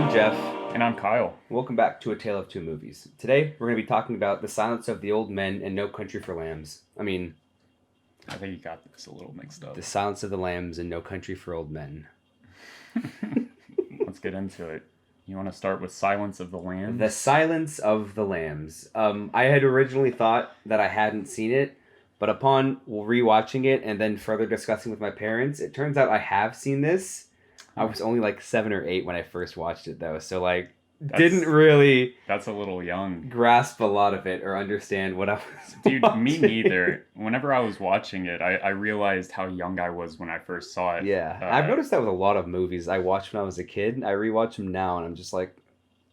I'm Geoff. And I'm Kyle. Welcome back to A Tale of Two Movies. Today, we're going to be talking about The Silence of the Old Men and No Country for Lambs. I think you got this a little mixed up. The Silence of the Lambs and No Country for Old Men. Let's get into it. You want to start with Silence of the Lambs? The Silence of the Lambs. I had originally thought that I hadn't seen it, but upon rewatching it and then further discussing with my parents, it turns out I have seen this. I was only like 7 or 8 when I first watched it, though, so didn't really... That's a little young. ...grasp a lot of it or understand what I was Dude, watching. Me neither. Whenever I was watching it, I realized how young I was when I first saw it. Yeah, I've noticed that with a lot of movies I watched when I was a kid. I rewatch them now, and I'm just like,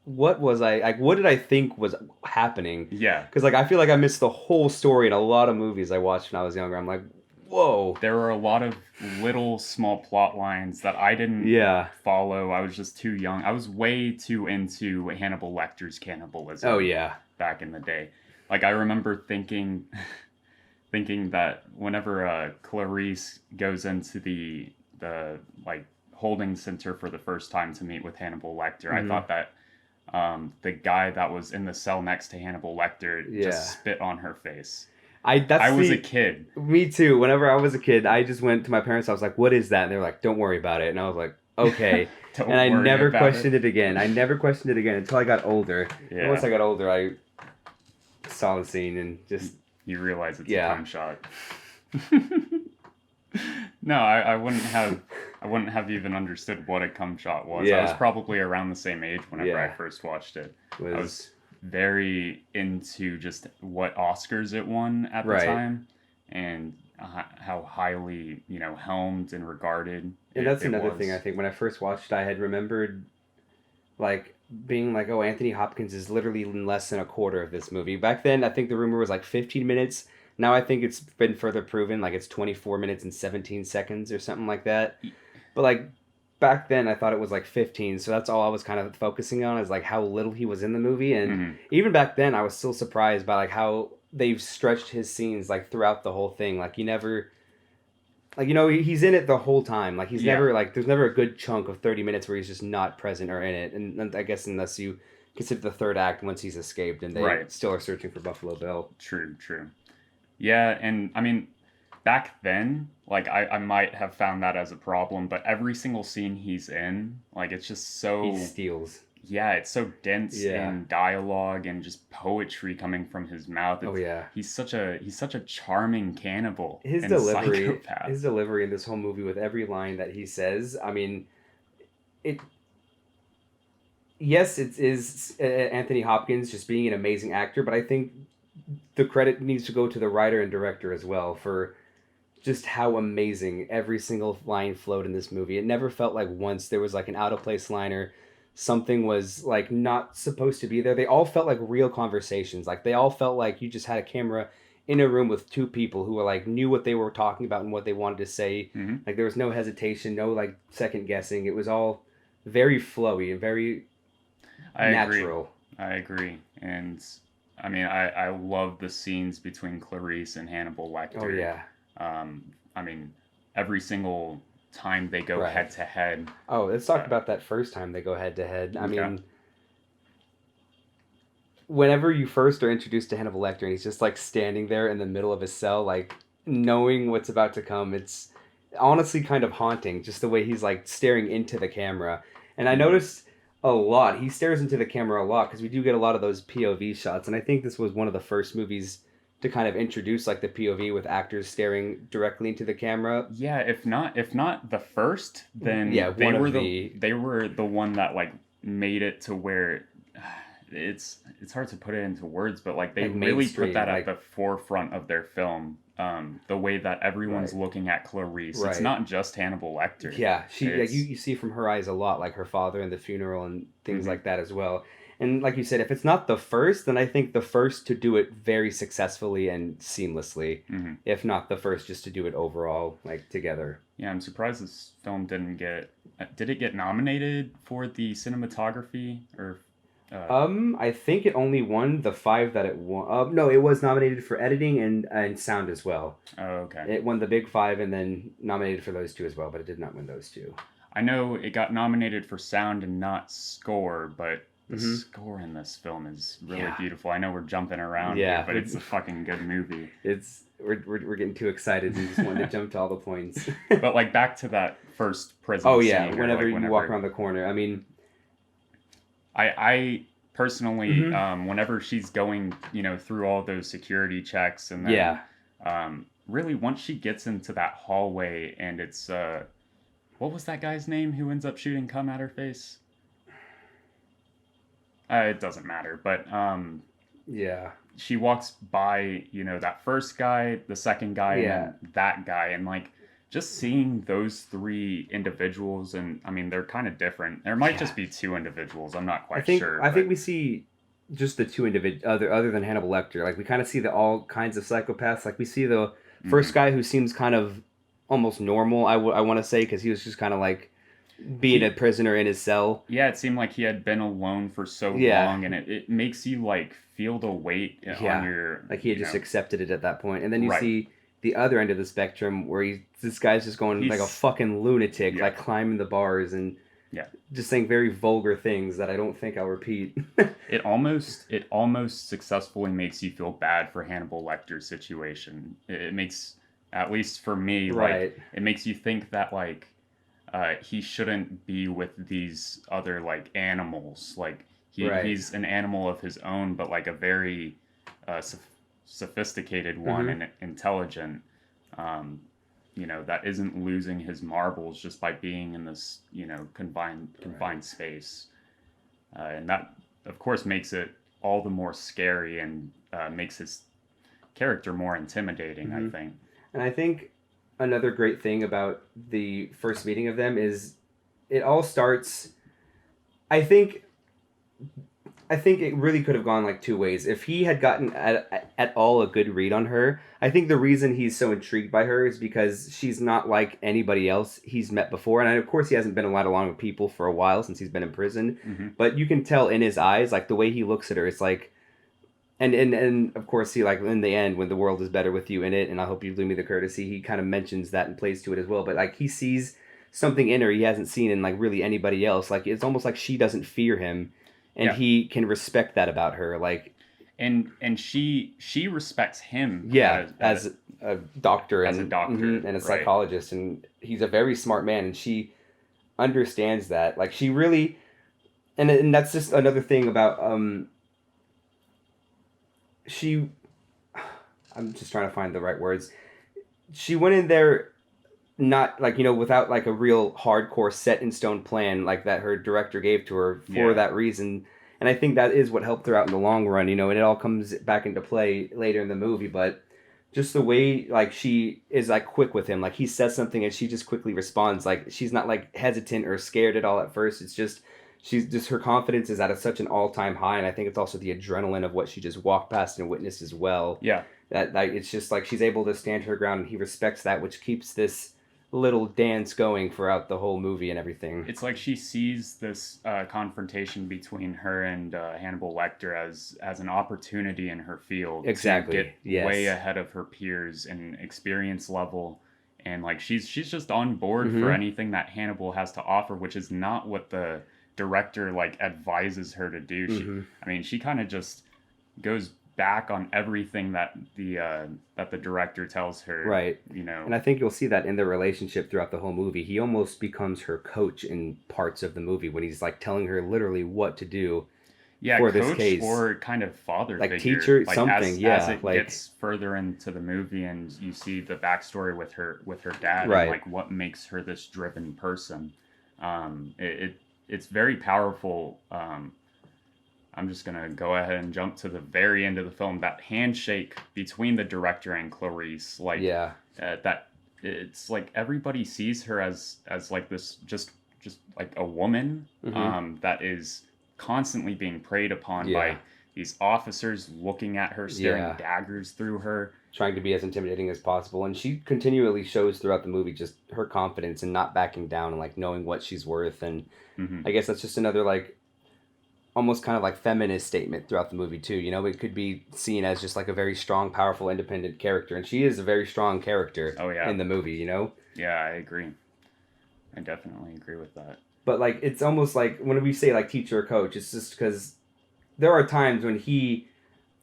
what did I think was happening? Yeah. Because, I feel like I missed the whole story in a lot of movies I watched when I was younger. I'm like, whoa. There were a lot of little small plot lines that I didn't follow. I was just too young. I was way too into Hannibal Lecter's cannibalism. Oh, yeah. Back in the day. I remember thinking that whenever Clarice goes into the holding center for the first time to meet with Hannibal Lecter, I thought that the guy that was in the cell next to Hannibal Lecter just spit on her face. I was a kid. Me too. Whenever I was a kid, I just went to my parents. I was like, "What is that?" And they were like, "Don't worry about it." And I was like, "Okay." And I never questioned it again. I never questioned it again until I got older. Yeah. And once I got older, I saw the scene and just... You realize it's a time shot. No, I wouldn't have even understood what a cum shot was. I was probably around the same age whenever I first watched it. I was very into just what Oscars it won at the time, and how highly helmed and regarded. And that's another thing. I think when I first watched it, I had remembered being like, oh, Anthony Hopkins is literally in less than a quarter of this movie. Back then, I think the rumor was 15 minutes. Now I think it's been further proven, it's 24 minutes and 17 seconds or something like that. But back then I thought it was 15, so that's all I was kind of focusing on is how little he was in the movie. And even back then I was still surprised by how they've stretched his scenes throughout the whole thing. He never he's in it the whole time. He's never there's never a good chunk of 30 minutes where he's just not present or in it. And I guess unless you consider the third act once he's escaped and they still are searching for Buffalo Bill. True. Yeah, and I mean, back then, I might have found that as a problem, but every single scene he's in, it's just so... He steals. Yeah, it's so dense in dialogue and just poetry coming from his mouth. He's such a charming cannibal. His delivery in this whole movie with every line that he says, I mean, yes, it is Anthony Hopkins just being an amazing actor, but I think the credit needs to go to the writer and director as well for just how amazing every single line flowed in this movie. It never felt like once there was an out of place line or something was not supposed to be there. They all felt like real conversations. They all felt like you just had a camera in a room with two people who were knew what they were talking about and what they wanted to say. Mm-hmm. There was no hesitation, no second guessing. It was all very flowy and very natural. I agree. And I mean, I love the scenes between Clarice and Hannibal Lecter. Oh, yeah. I mean, every single time they go head to head. Oh, let's talk about that first time they go head to head. I mean, whenever you first are introduced to Hannibal Lecter and he's just standing there in the middle of his cell, knowing what's about to come, it's honestly kind of haunting, just the way he's staring into the camera. And I noticed a lot. He stares into the camera a lot because we do get a lot of those POV shots. And I think this was one of the first movies to kind of introduce the POV with actors staring directly into the camera. Yeah, if not the first, then they were the one that made it to where it's hard to put it into words, but they really put that at the forefront of their film. The way that everyone's looking at Clarice. It's not just Hannibal Lecter. Yeah, you see from her eyes a lot, her father and the funeral and things like that as well. And like you said, if it's not the first, then I think the first to do it very successfully and seamlessly. Mm-hmm. If not the first, just to do it overall, together. Yeah, I'm surprised this film didn't get... Did it get nominated for the cinematography or... I think it only won the 5 that it won. No, it was nominated for editing and sound as well. Oh, okay. It won the big 5 and then nominated for those 2 as well, but it did not win those 2. I know it got nominated for sound and not score, but the Hmm. score in this film is really Yeah. beautiful. I know we're jumping around here, Yeah. but it's a fucking good movie. We're getting too excited and just wanting to jump to all the points. But like back to that first Oh prison yeah, scene, or whenever like you walk whenever around the corner. I mean, I personally, hmm whenever she's going, through all those security checks, and then yeah, really once she gets into that hallway, and it's what was that guy's name who ends up shooting cum at her face? It doesn't matter, but yeah, she walks by, that first guy, the second guy, and yeah, then that guy, and like just seeing those three individuals, and I mean they're kind of different. There might yeah. just be two individuals. I'm not I quite think sure, I think but we see just the two other than Hannibal Lecter. Like we kind of see the all kinds of psychopaths. Like we see the first hmm guy who seems kind of almost normal. I want to say because he was just kind of like being a he, prisoner in his cell. yeah, it seemed like he had been alone for so Yeah, long, and it makes you like feel the weight on yeah. your, Like he had just accepted it at that point. And then you right. see the other end of the spectrum where this guy's just going like a He's fucking lunatic, yeah, like climbing the bars and yeah. just saying very vulgar things that I don't think I'll repeat. It almost successfully makes you feel bad for Hannibal Lecter's situation. It makes, at least for me, like Right, it makes you think that like he shouldn't be with these other like animals. Like right. he's an animal of his own, but like a very uh, soph- sophisticated one Hmm. and intelligent. That isn't losing his marbles just by being in this Right. confined space, and that of course makes it all the more scary and makes his character more intimidating, I Hmm. think. And I think another great thing about the first meeting of them is it all starts. I think I think it really could have gone like two ways. If he had gotten at all a good read on her, I think the reason he's so intrigued by her is because she's not like anybody else he's met before. And of course, he hasn't been allowed along with people for a while since he's been in prison. Hmm. But you can tell in his eyes, like the way he looks at her, it's like, and of course, he like in the end when the world is better with you in it, and I hope you do me the courtesy. He kind of mentions that and plays to it as well. But like he sees something in her he hasn't seen in like really anybody else. Like it's almost like she doesn't fear him and Yeah, he can respect that about her. Like, and she respects him yeah, as a doctor as a and doctor, and a right? psychologist, and he's a very smart man, and she understands that. Like, she really, and that's just another thing about she. I'm just trying to find the right words. She went in there not like without like a real hardcore set in stone plan like that her director gave to her for Yeah, that reason, and I think that is what helped her out in the long run, and it all comes back into play later in the movie. But just the way like she is like quick with him, like he says something and she just quickly responds, like she's not like hesitant or scared at all at first. It's just she's just her confidence is at such an all-time high, and I think it's also the adrenaline of what she just walked past and witnessed as well, yeah. that like it's just like she's able to stand her ground and he respects that, which keeps this little dance going throughout the whole movie and everything. It's like she sees this confrontation between her and Hannibal Lecter as an opportunity in her field to Exactly. get way Yes. ahead of her peers in experience level, and like she's just on board for Mm-hmm. anything that Hannibal has to offer, which is not what the director like advises her to do. Mm-hmm. I mean, she kind of just goes back on everything that the director tells her. Right. You And know, I think you'll see that in their relationship throughout the whole movie. He almost becomes her coach in parts of the movie when he's like telling her literally what to do yeah, for this coach case. or kind of father Like figure. teacher Like something, as yeah. it Like gets further into the movie and you see the backstory with her dad and right. like what makes her this driven person. It's very powerful. I'm just gonna go ahead and jump to the very end of the film. That handshake between the director and Clarice, like Yeah. that, it's like everybody sees her as like this just like a woman Mm-hmm. that is constantly being preyed upon by Yeah. these officers looking at her, staring Yeah. daggers through her. Trying to be as intimidating as possible, and she continually shows throughout the movie just her confidence and not backing down and like knowing what she's worth. And Hmm. I guess that's just another like almost kind of like feminist statement throughout the movie too. It could be seen as just like a very strong, powerful, independent character, and she is a very strong character Oh yeah, in the movie. yeah, I agree. I definitely agree with that. But like, it's almost like when we say like teacher or coach, it's just because there are times when he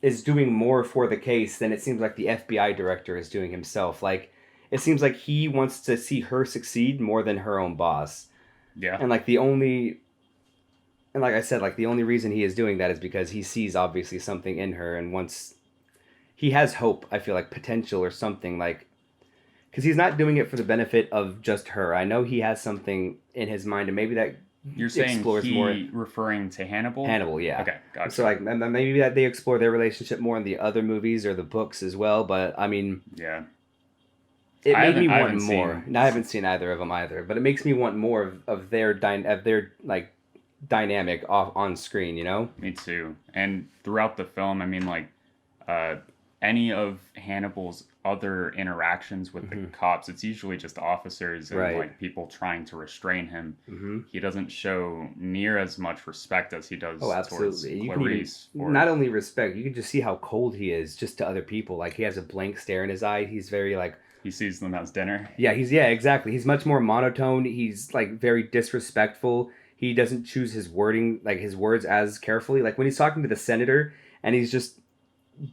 is doing more for the case than it seems like the FBI director is doing himself. Like, it seems like he wants to see her succeed more than her own boss. Yeah. And like I said, like the only reason he is doing that is because he sees obviously something in her and wants, he has hope, I feel like potential or something, like, because he's not doing it for the benefit of just her. I know he has something in his mind, and maybe that You're saying explores more he referring to Hannibal? Hannibal, yeah. Okay, So gotcha. like maybe that they explore their relationship more in the other movies or the books as well. But I mean, Yeah. it made me I want haven't more. seen And I haven't seen either of them either, but it makes me want more of their of their like dynamic off on screen. You know? Me too. And throughout the film, I mean, like, uh, any of Hannibal's other interactions with the Hmm. cops, it's usually just officers and Right. like people trying to restrain him. Hmm. He doesn't show near as much respect as he Oh, does towards absolutely. You can even Clarice. not For only respect, you can just see how cold he is just to other people. Like he has a blank stare in his eye. He's very like he sees them as dinner. yeah, exactly. He's much more monotone. He's like very disrespectful. He doesn't choose his wording, like his words as carefully. Like when he's talking to the senator and he's just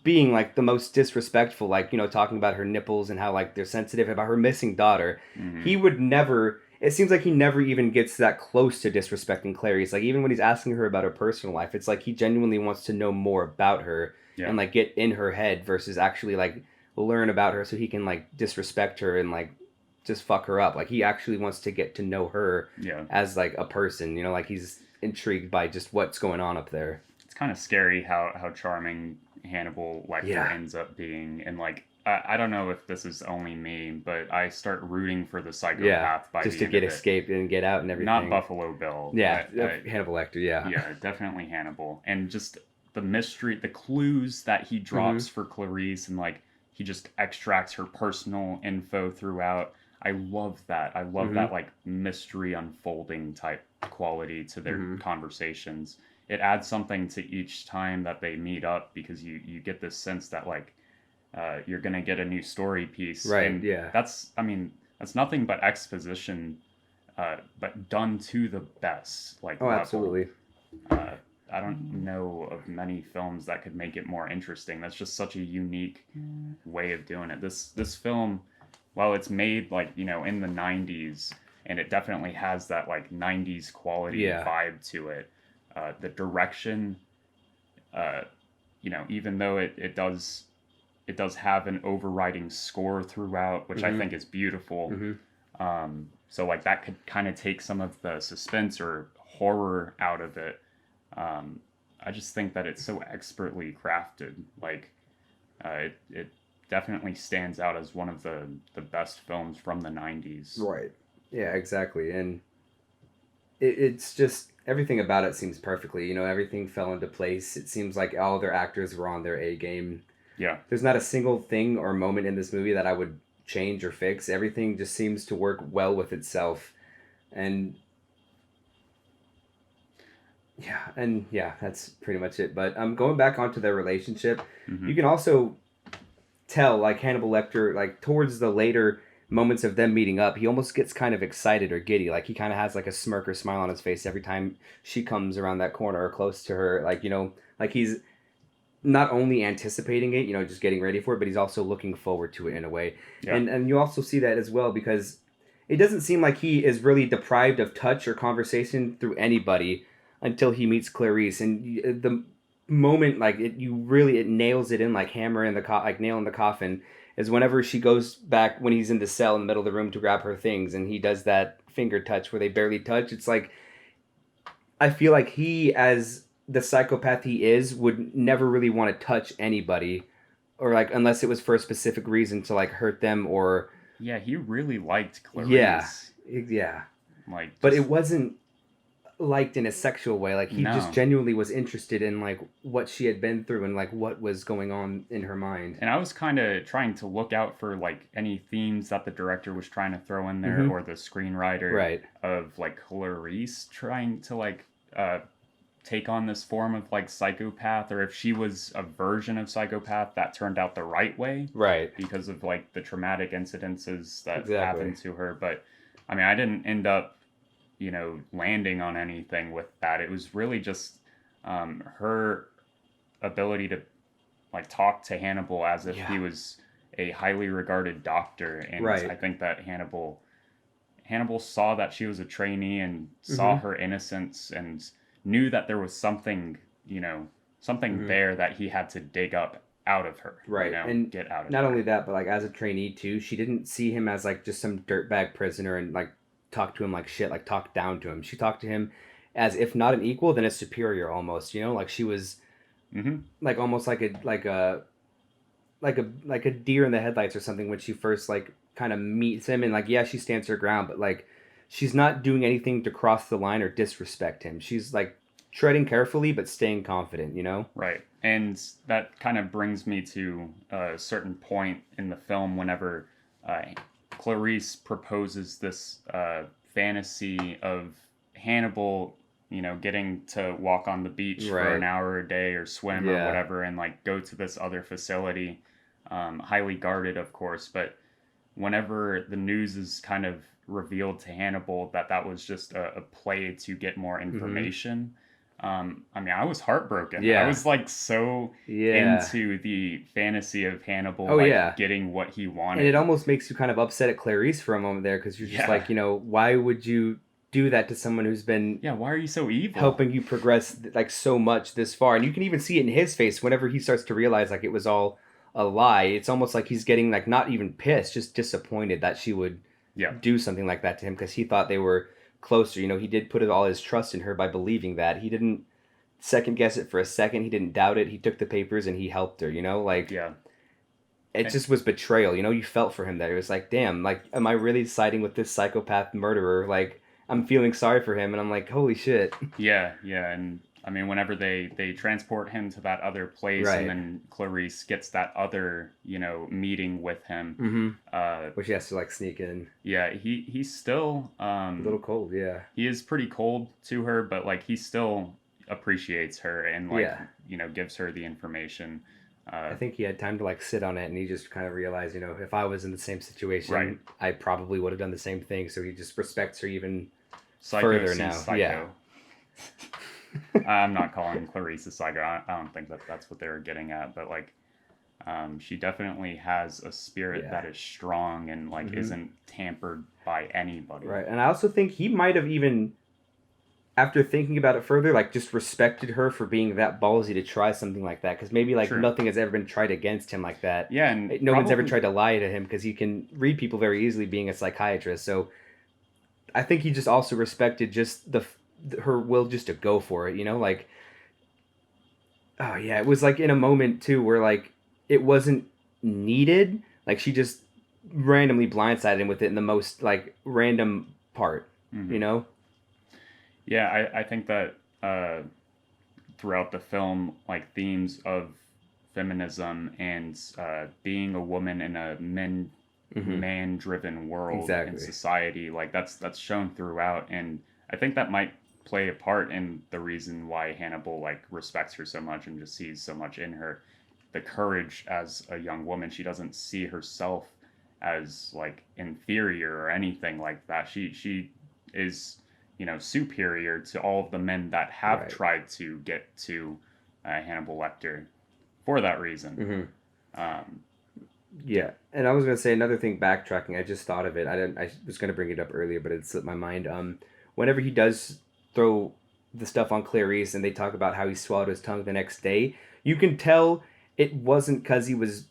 being like the most disrespectful, like, talking about her nipples and how like they're sensitive about her missing daughter. Hmm. He would never, it seems like he never even gets that close to disrespecting Clarice. Like even when he's asking her about her personal life, it's like he genuinely wants to know more about her Yeah. and like get in her head versus actually like learn about her so he can like disrespect her and like just fuck her up. Like he actually wants to get to know her Yeah. as like a person, like he's intrigued by just what's going on up there. It's kind of scary how charming Hannibal Lecter Yeah. ends up being, and like I don't know if this is only me, but I start rooting for the Yeah, psychopath by just the to end get of it. escaped and get out and Not everything. Buffalo Bill. Yeah, Hannibal Lecter. Yeah. Yeah, definitely Hannibal, and just the mystery, the clues that he Hmm. drops for Clarice, and like he just extracts her personal info throughout. I love that. I love Hmm. that like mystery unfolding type quality to their Hmm. conversations. It adds something to each time that they meet up because you get this sense that like you're gonna get a new story piece, Right. and Yeah. that's I mean that's nothing but exposition, but done to the best like Oh, level. absolutely. Uh, I don't know of many films that could make it more interesting. That's just such a unique way of doing it. This film, while it's made like in the '90s, and it definitely has that like '90s quality Yeah. vibe to it. The direction, uh, even though it does have an overriding score throughout, which I Hmm. think is beautiful. Hmm. So like that could kind of take some of the suspense or horror out of it. Um, I just think that it's so expertly crafted. Like it definitely stands out as one of the best films from the '90s. Right. Yeah. Exactly. And it's just everything about it seems perfectly. Everything fell into place. It seems like all their actors were on their A game. Yeah, There's not a single thing or moment in this movie that I would change or fix. Everything just seems to work well with itself. And yeah, that's pretty much it. But going back onto their relationship, hmm you can also tell like Hannibal Lecter, like towards the later moments of them meeting up, he almost gets kind of excited or giddy. Like he kind of has like a smirk or smile on his face every time she comes around that corner or close to her. Like like he's not only anticipating it, just getting ready for it, but he's also looking forward to it in a way. yeah, And you also see that as well because it doesn't seem like he is really deprived of touch or conversation through anybody until he meets Clarice. And the moment like it nails it in like hammer in the like nail in the coffin is whenever she goes back when he's in the cell in the middle of the room to grab her things and he does that finger touch where they barely touch. It's like I feel like he, as the psychopath he is, would never really want to touch anybody, or like unless it was for a specific reason to like hurt them or yeah. He really liked yeah, Clarice. yeah. Like But it just wasn't liked in a sexual way. Like he just no. genuinely was interested in like what she had been through and like what was going on in her mind. And I was kind of trying to look out for like any themes that the director was trying to throw in there Mm-hmm. or the screenwriter Right. of like Clarice trying to like take on this form of like psychopath, or if she was a version of psychopath that turned out the right way Right. because of like the traumatic incidences that Exactly. happened to her. But I mean, I didn't end up, landing on anything with that. It was really just her ability to like talk to Hannibal as if he Yeah. was a highly regarded doctor, and I Right. think that Hannibal saw that she was a trainee and saw Mm-hmm. her innocence and knew that there was something, something Mm-hmm. there that he had to dig up out of her, Right. And get out of not her. only that, but like as a trainee too, she didn't see him as like just some dirtbag prisoner and like talk to him like shit, like talk down to him. She talked to him as if not an equal, then a superior almost, you know? Like she was Mm-hmm. like almost like a deer in the headlights or something when she first like kind of meets him and like yeah, she stands her ground, but like she's not doing anything to cross the line or disrespect him. She's like treading carefully but staying confident, you know? Right. And that kind of brings me to a certain point in the film whenever uh, Clarice proposes this fantasy of Hannibal, getting to walk on the beach for an Right. hour a day or swim or Yeah. whatever and like go to this other facility, highly guarded, of course. But whenever the news is kind of revealed to Hannibal that that was just a play to get more Mhm. information, I mean, I was heartbroken. I Yeah. was like so Yeah. into the fantasy of Hannibal, Oh like yeah. getting what he And it wanted. almost makes you kind of upset at Clarice for a moment there because you're just Yeah. like, why would you do that to someone who's been Yeah, why are you so evil? helping you progress like so much this far? And you can even see it in his face whenever he starts to realize like it was all a lie. It's almost like he's getting like not even pissed, just disappointed that she would Yeah. do something like that to him because he thought they were closer. He did put all his trust in her by believing that. He didn't second guess it for a second. He didn't doubt it. He took the papers and he helped her, like Yeah. it And just was betrayal. You felt for him there. It was like, damn, like, am I really siding with this psychopath murderer? Like, I'm feeling sorry for him, and I'm like, holy shit. yeah, yeah, and I mean, whenever they transport him to that other place, and Right. then Clarice gets that other meeting with him, Mm-hmm. uh, Which he has to like sneak in. yeah, he's still A little cold, yeah. he is pretty cold to her, but like he still appreciates her and like Yeah. gives her the information. I Uh, think he had time to like sit on it, and he just kind of realized, if I was in the same right, situation, I probably would have done the same thing. So he just respects her even Psycho further sees now. Yeah. Psycho. I'm not calling Clarice a psycho. I don't think that that's what they were getting at, but like she definitely has a spirit Yeah. that is strong and like Mm-hmm. isn't tampered by anybody. Right. And I also think he might have even after thinking about it further, like just respected her for being that ballsy to try something like that. Because maybe like True. nothing has ever been tried against him like that. Yeah, and No one's ever probably tried to lie to him because he can read people very easily, being a psychiatrist. So I think he just also respected just her will just to go for it. Like oh yeah, it was like in a moment too where like it wasn't needed. Like she just randomly blindsided him with it in the most like random part. You mhm. know? Yeah, I think that throughout the film, like themes of feminism and being a woman in a Mm-hmm. man driven world and Exactly. society, like that's shown throughout, and I think that might play a part in the reason why Hannibal like respects her so much and just sees so much in her, the courage as a young woman. She doesn't see herself as like inferior or anything like that. She is superior to all of the men that have Right. tried to get to Hannibal Lecter for that reason. Mm-hmm. Um, yeah, Yeah, and I was gonna say another thing. Backtracking, I just thought of it. I didn't. I was gonna bring it up earlier, but it slipped my mind. Whenever he does throw the stuff on Clarice, and they talk about how he swallowed his tongue the next day, you can tell it wasn't because he was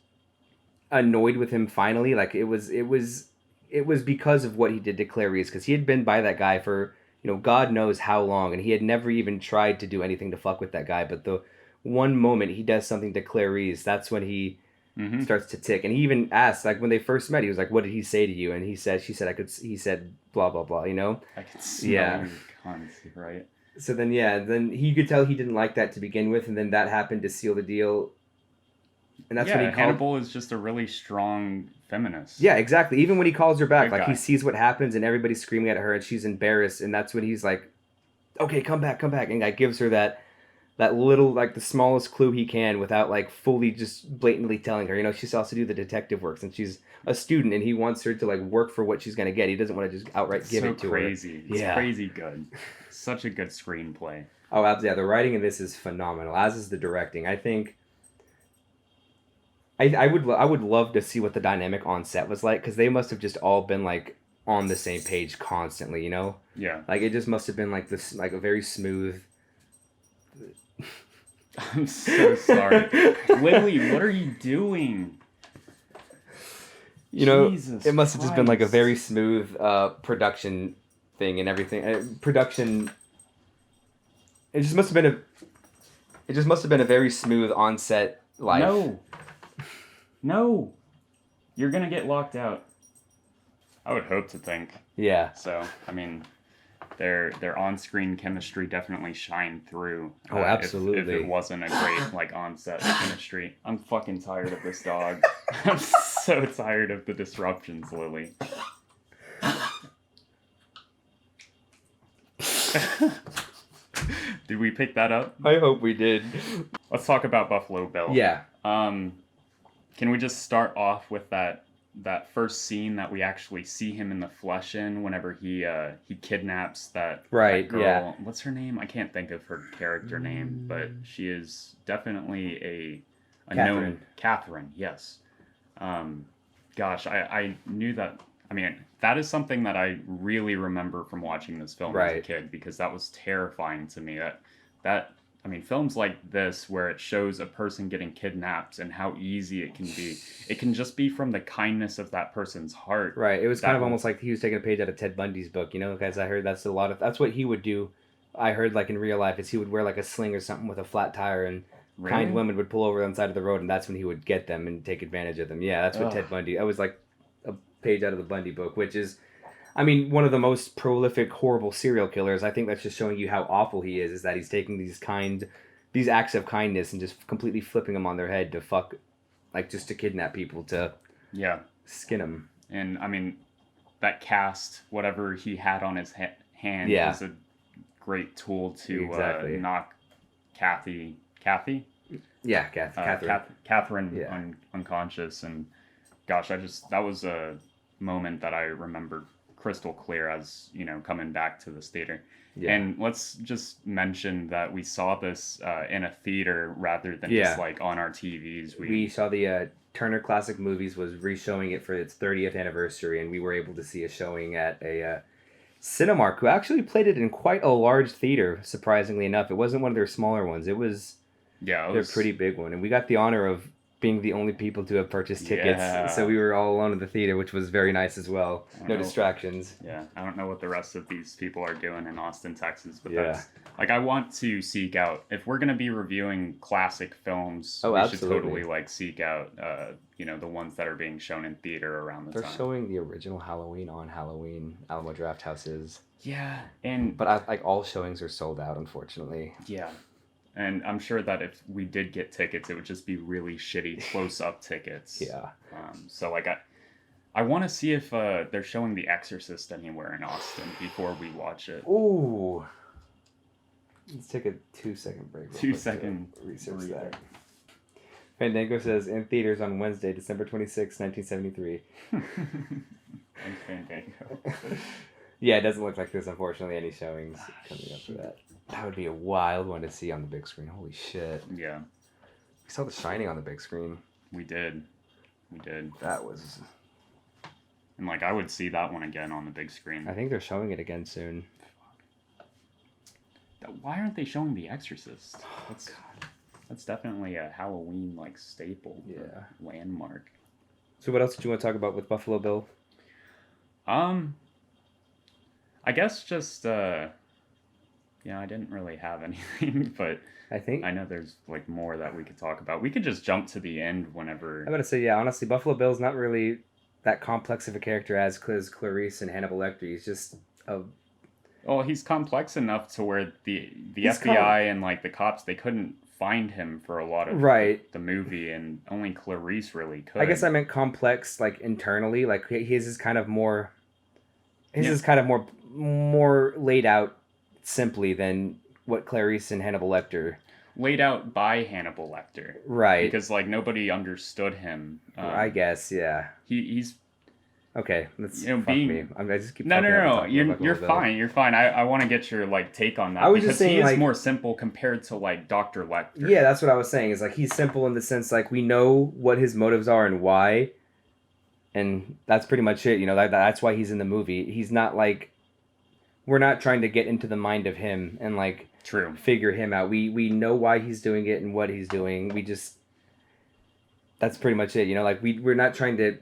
annoyed with him. Finally, like it was because of what he did to Clarice, because he had been by that guy for God knows how long, and he had never even tried to do anything to fuck with that guy. But the one moment he does something to Clarice, that's when he hmm starts to tick. And he even asked, like when they first met, he was like, "What did he say to you?" And she said, "I could." He said, "Blah blah blah." I can smell Yeah. you, cunt, right? So then, yeah, then he could tell he didn't like that to begin with, and then that happened to seal the deal. And that's when he Yeah, called. Hannibal is just a really strong feminist. Yeah, exactly. Even when he calls her back, Good like he guy. sees what happens, and everybody's screaming at her, and she's embarrassed, and that's when he's like, "Okay, come back," and like gives her that that little, like, the smallest clue he can without, like, fully just blatantly telling her. You know, she's also do the detective work since she's a student and he wants her to, like, work for what she's going to get. He doesn't want to just outright give it to crazy. her. It's crazy good. Such a good screenplay. Oh, absolutely. Yeah, the writing in this is phenomenal, as is the directing. I think I would love to see what the dynamic on set was like, because they must have just all been like on the same page constantly, you know? Yeah. Like it just must have been like this, like a very smooth. I'm so sorry. Lily, what are you doing? You know, Jesus it must have just been like a Christ. very smooth production thing and everything. Production. It just must have been a very smooth on-set life. No. You're gonna get locked out. I would hope to think. Yeah. So, I mean, their on-screen chemistry definitely shined through. Oh, absolutely. If it wasn't a great like on-set chemistry. I'm fucking tired of this dog. I'm so tired of the disruptions, Lily. Did we pick that up? I hope we did. Let's talk about Buffalo Bill. Yeah. Can we just start off with that first scene that we actually see him in the flesh in whenever he kidnaps that girl. Yeah. What's her name? I can't think of her character name, but she is definitely a known Catherine. Yes. Gosh, I knew that. I mean, that is something that I really remember from watching this film as a kid, because that was terrifying to me. I mean, films like this where it shows a person getting kidnapped and how easy it can be. It can just be from the kindness of that person's heart. Right. It was kind of almost like he was taking a page out of Ted Bundy's book, you know, because I heard that's what he would do. I heard like in real life is he would wear like a sling or something with a flat tire, and kind women would pull over on the side of the road, and that's when he would get them and take advantage of them. Yeah, that's what Ted Bundy. That was like a page out of the Bundy book, which is, I mean, one of the most prolific, horrible serial killers. I think that's just showing you how awful he is that he's taking these acts of kindness and just completely flipping them on their head to fuck, like just to kidnap people, to skin them. And I mean, that cast, whatever he had on his hand, was a great tool to knock Catherine unconscious. And gosh, that was a moment that I remember crystal clear as, you know, coming back to this theater. Yeah. And let's just mention that we saw this in a theater rather than just like on our TVs. We saw the Turner Classic Movies was re-showing it for its 30th anniversary, and we were able to see a showing at a Cinemark, who actually played it in quite a large theater, surprisingly enough. It wasn't one of their smaller ones. It was their pretty big one. And we got the honor of being the only people to have purchased tickets, so we were all alone in the theater, which was very nice as well. No distractions. Yeah, I don't know what the rest of these people are doing in Austin, Texas, but that's like, I want to seek out, if we're gonna be reviewing classic films, we should totally like seek out, you know, the ones that are being shown in theater around the time. They're showing the original Halloween on Halloween. Alamo Drafthouse is. Yeah, but like all showings are sold out, unfortunately. Yeah. And I'm sure that if we did get tickets, it would just be really shitty close-up tickets. Yeah. So like I want to see if they're showing The Exorcist anywhere in Austin before we watch it. Ooh. Let's take a 2-second break. 2-second research that. Fandango says in theaters on Wednesday, December 26, 1973. Thanks, Fandango. Yeah, it doesn't look like there's unfortunately any showings coming up for that. That would be a wild one to see on the big screen. Holy shit. Yeah. We saw The Shining on the big screen. We did. That was... And like, I would see that one again on the big screen. I think they're showing it again soon. Why aren't they showing The Exorcist? That's definitely a Halloween like staple. Yeah. Landmark. So what else did you want to talk about with Buffalo Bill? I guess just I didn't really have anything, but I know there's like more that we could talk about. We could just jump to the end whenever. I'm gonna say, yeah, honestly, Buffalo Bill's not really that complex of a character as Clarice and Hannibal Lecter. He's just a... Well, he's complex enough to where the FBI and like the cops, they couldn't find him for a lot of the movie, and only Clarice really could. I guess I meant complex, like internally, like his is kind of more. His is kind of more laid out simply than what Clarice and Hannibal Lecter laid out by Hannibal Lecter. Right. Because like nobody understood him. I guess, yeah. He's Okay, let's you know fuck me. being I just keep no fucking no up and no talking you're about you're Buffalo Bill. fine you're fine. I want to get your like take on that I was because just saying, he is like, more simple compared to like Dr. Lecter. yeah, that's what I was saying. Is like he's simple in the sense like we know what his motives are and why, and that's pretty much it. You know that's why he's in the movie. He's not like we're not trying to get into the mind of him and like True. figure him out. We know why he's doing it and what he's doing. We just that's pretty much it. You know, like we're not trying to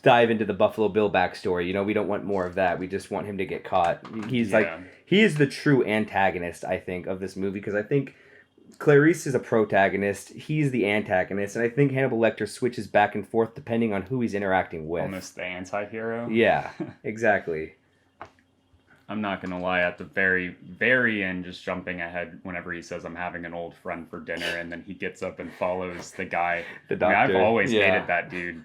dive into the Buffalo Bill backstory. You know, we don't want more of that. We just want him to get caught. He's like he is the true antagonist, I think, of this movie because I think Clarice is a protagonist. He's the antagonist, and I think Hannibal Lecter switches back and forth depending on who he's interacting with. Almost the anti-hero. Yeah, exactly. I'm not gonna lie, at the very, very end, just jumping ahead whenever he says I'm having an old friend for dinner, and then he gets up and follows the guy. The doctor. I mean, I've always hated that dude.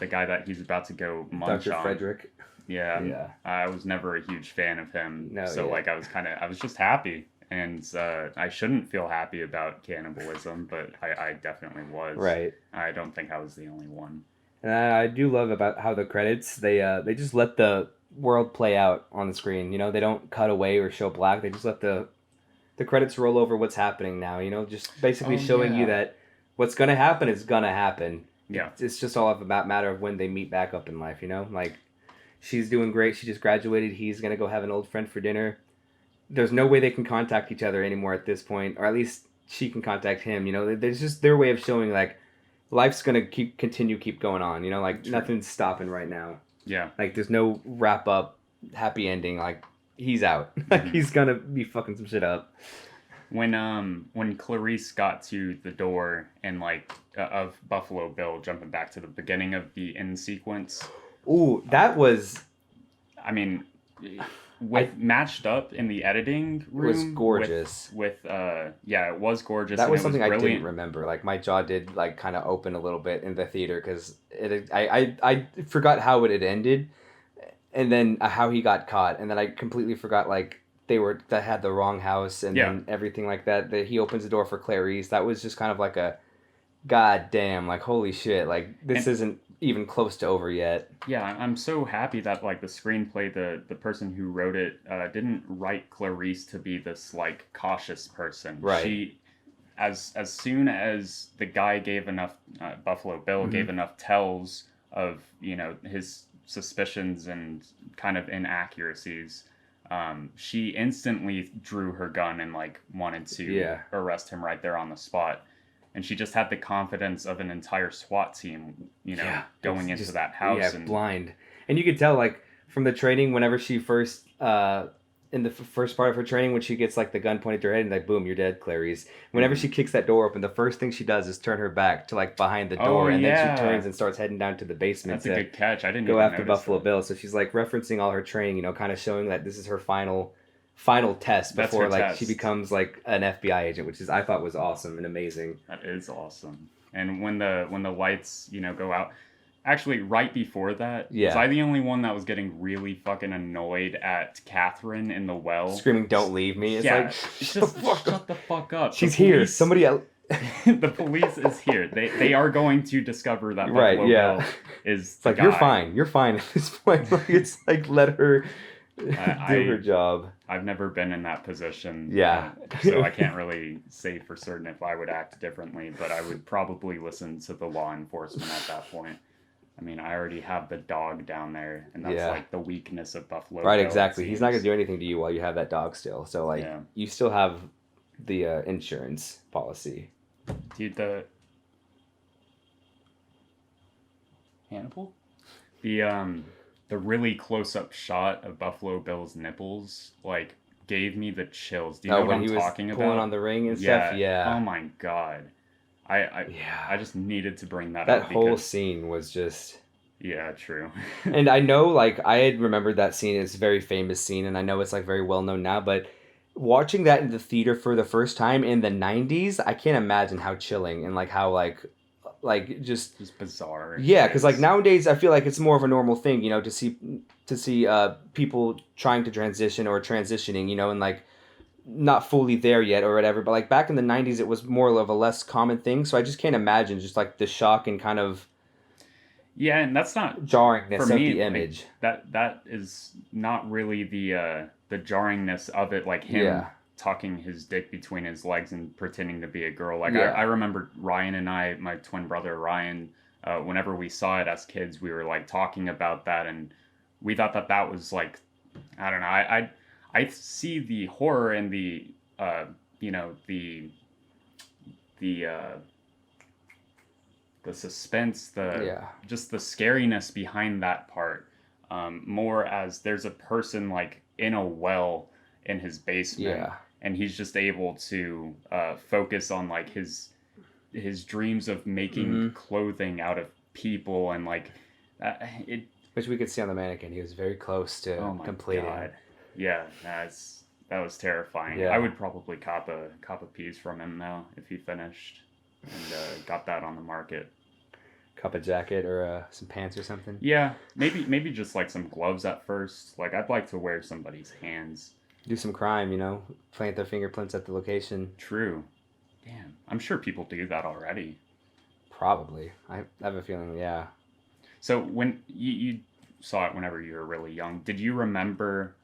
The guy that he's about to go munch Dr. on. Frederick. Yeah. I was never a huge fan of him. No, so yeah. like I was just happy. And I shouldn't feel happy about cannibalism, but I definitely was. Right. I don't think I was the only one. And I do love about how the credits they just let the world play out on the screen. You know, they don't cut away or show black. They just let the credits roll over what's happening now. You know, just basically showing you that what's gonna happen is gonna happen. Yeah. It's just all about matter of when they meet back up in life. You know, like she's doing great. She just graduated. He's gonna go have an old friend for dinner. There's no way they can contact each other anymore at this point, or at least she can contact him. You know, there's just their way of showing like life's gonna keep going on. You know, like nothing's stopping right now. Yeah. Like there's no wrap up, happy ending. Like he's out. Like he's gonna be fucking some shit up. When Clarice got to the door and like of Buffalo Bill, jumping back to the beginning of the end sequence. Ooh, that was. I mean. Matched up in the editing room, it was gorgeous. It was gorgeous. That was something I didn't remember. Like my jaw did like kind of open a little bit in the theater because I forgot how it had ended, and then how he got caught, and then I completely forgot like that had the wrong house and then everything like that. That he opens the door for Clarice. That was just kind of like a, goddamn, like holy shit, like this isn't even close to over yet. Yeah, I'm so happy that like the screenplay, the person who wrote it didn't write Clarice to be this like cautious person. Right. She, as soon as the guy gave enough, Buffalo Bill gave enough tells of his suspicions and kind of inaccuracies, she instantly drew her gun and like wanted to arrest him right there on the spot. And she just had the confidence of an entire SWAT team, going into that house. Yeah, blind. And you could tell, like, from the training, whenever she first, in the first part of her training, when she gets, like, the gun pointed to her head and, like, boom, you're dead, Clarice. Whenever she kicks that door open, the first thing she does is turn her back to, like, behind the door. And then she turns and starts heading down to the basement. That's a good catch. I didn't go even after Buffalo Bill. So she's, like, referencing all her training, kind of showing that this is her final test before she becomes like an FBI agent, which I thought was awesome and amazing. That is awesome. And when the lights go out, actually right before that, was I the only one that was getting really fucking annoyed at Catherine in the well screaming "Don't leave me"? It's like shut the fuck up. She's here. Somebody else. The police is here. They are going to discover that Buffalo Bill is it's like guy. You're fine at this point. Like, it's like let her do her job. I've never been in that position. Yeah. So I can't really say for certain if I would act differently, but I would probably listen to the law enforcement at that point. I mean, I already have the dog down there, and that's like the weakness of Buffalo Bill. Right, exactly. He's not going to do anything to you while you have that dog still. So, like, you still have the insurance policy. Dude, Hannibal? The really close-up shot of Buffalo Bill's nipples, like, gave me the chills. Do you know what I'm talking about? Pulling on the ring and stuff? Yeah. Oh my god. I just needed to bring that up. That whole scene was just... Yeah, true. And I know, like, I had remembered that scene. It's a very famous scene, and I know it's, like, very well known now, but watching that in the theater for the first time in the 90s, I can't imagine how chilling and, like, how, like just bizarre. Yeah, because like nowadays I feel like it's more of a normal thing, to see people trying to transition or transitioning, and like not fully there yet or whatever. But like back in the '90s, it was more of a less common thing. So I just can't imagine just like the shock and kind of Yeah, and that's not for jarringness of me the like image. that is not really the jarringness of it, like him Yeah, tucking his dick between his legs and pretending to be a girl. Like I yeah, remember Ryan and I, my twin brother Ryan, whenever we saw it as kids, we were like talking about that, and we thought that that was like, I don't know, I see the horror and the you know the the suspense, the yeah, just the scariness behind that part, more as there's a person like in a well in his basement, yeah. and he's just able to focus on like his dreams of making Mm-hmm. clothing out of people, and like it. Which we could see on the mannequin. He was very close to Oh my completing. god, yeah, that was terrifying. I Yeah, would probably cop a piece from him though if he finished and got that on the market. cup a jacket or some pants or something. Yeah, maybe just like some gloves at first. Like I'd like to wear somebody's hands. Do some crime, plant their fingerprints at the location. True. Damn, I'm sure people do that already. Probably. I have a feeling, yeah. So when you saw it whenever you were really young, did you remember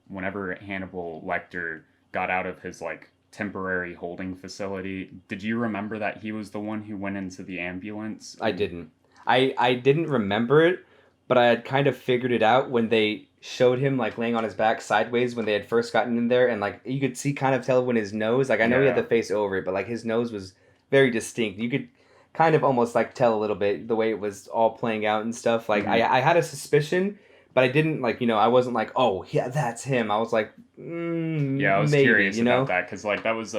whenever Hannibal Lecter got out of his like temporary holding facility? Did you remember that he was the one who went into the ambulance? I didn't. I didn't remember it, but I had kind of figured it out when they showed him like laying on his back sideways when they had first gotten in there, and like you could see kind of tell when his nose, like I know he had Yeah. the face over it, but like his nose was very distinct. You could kind of almost like tell a little bit the way it was all playing out and stuff. Like Hmm. I had a suspicion, but I didn't like I wasn't like, oh yeah, that's him. I was like, Yeah, I was maybe, curious about that because like that was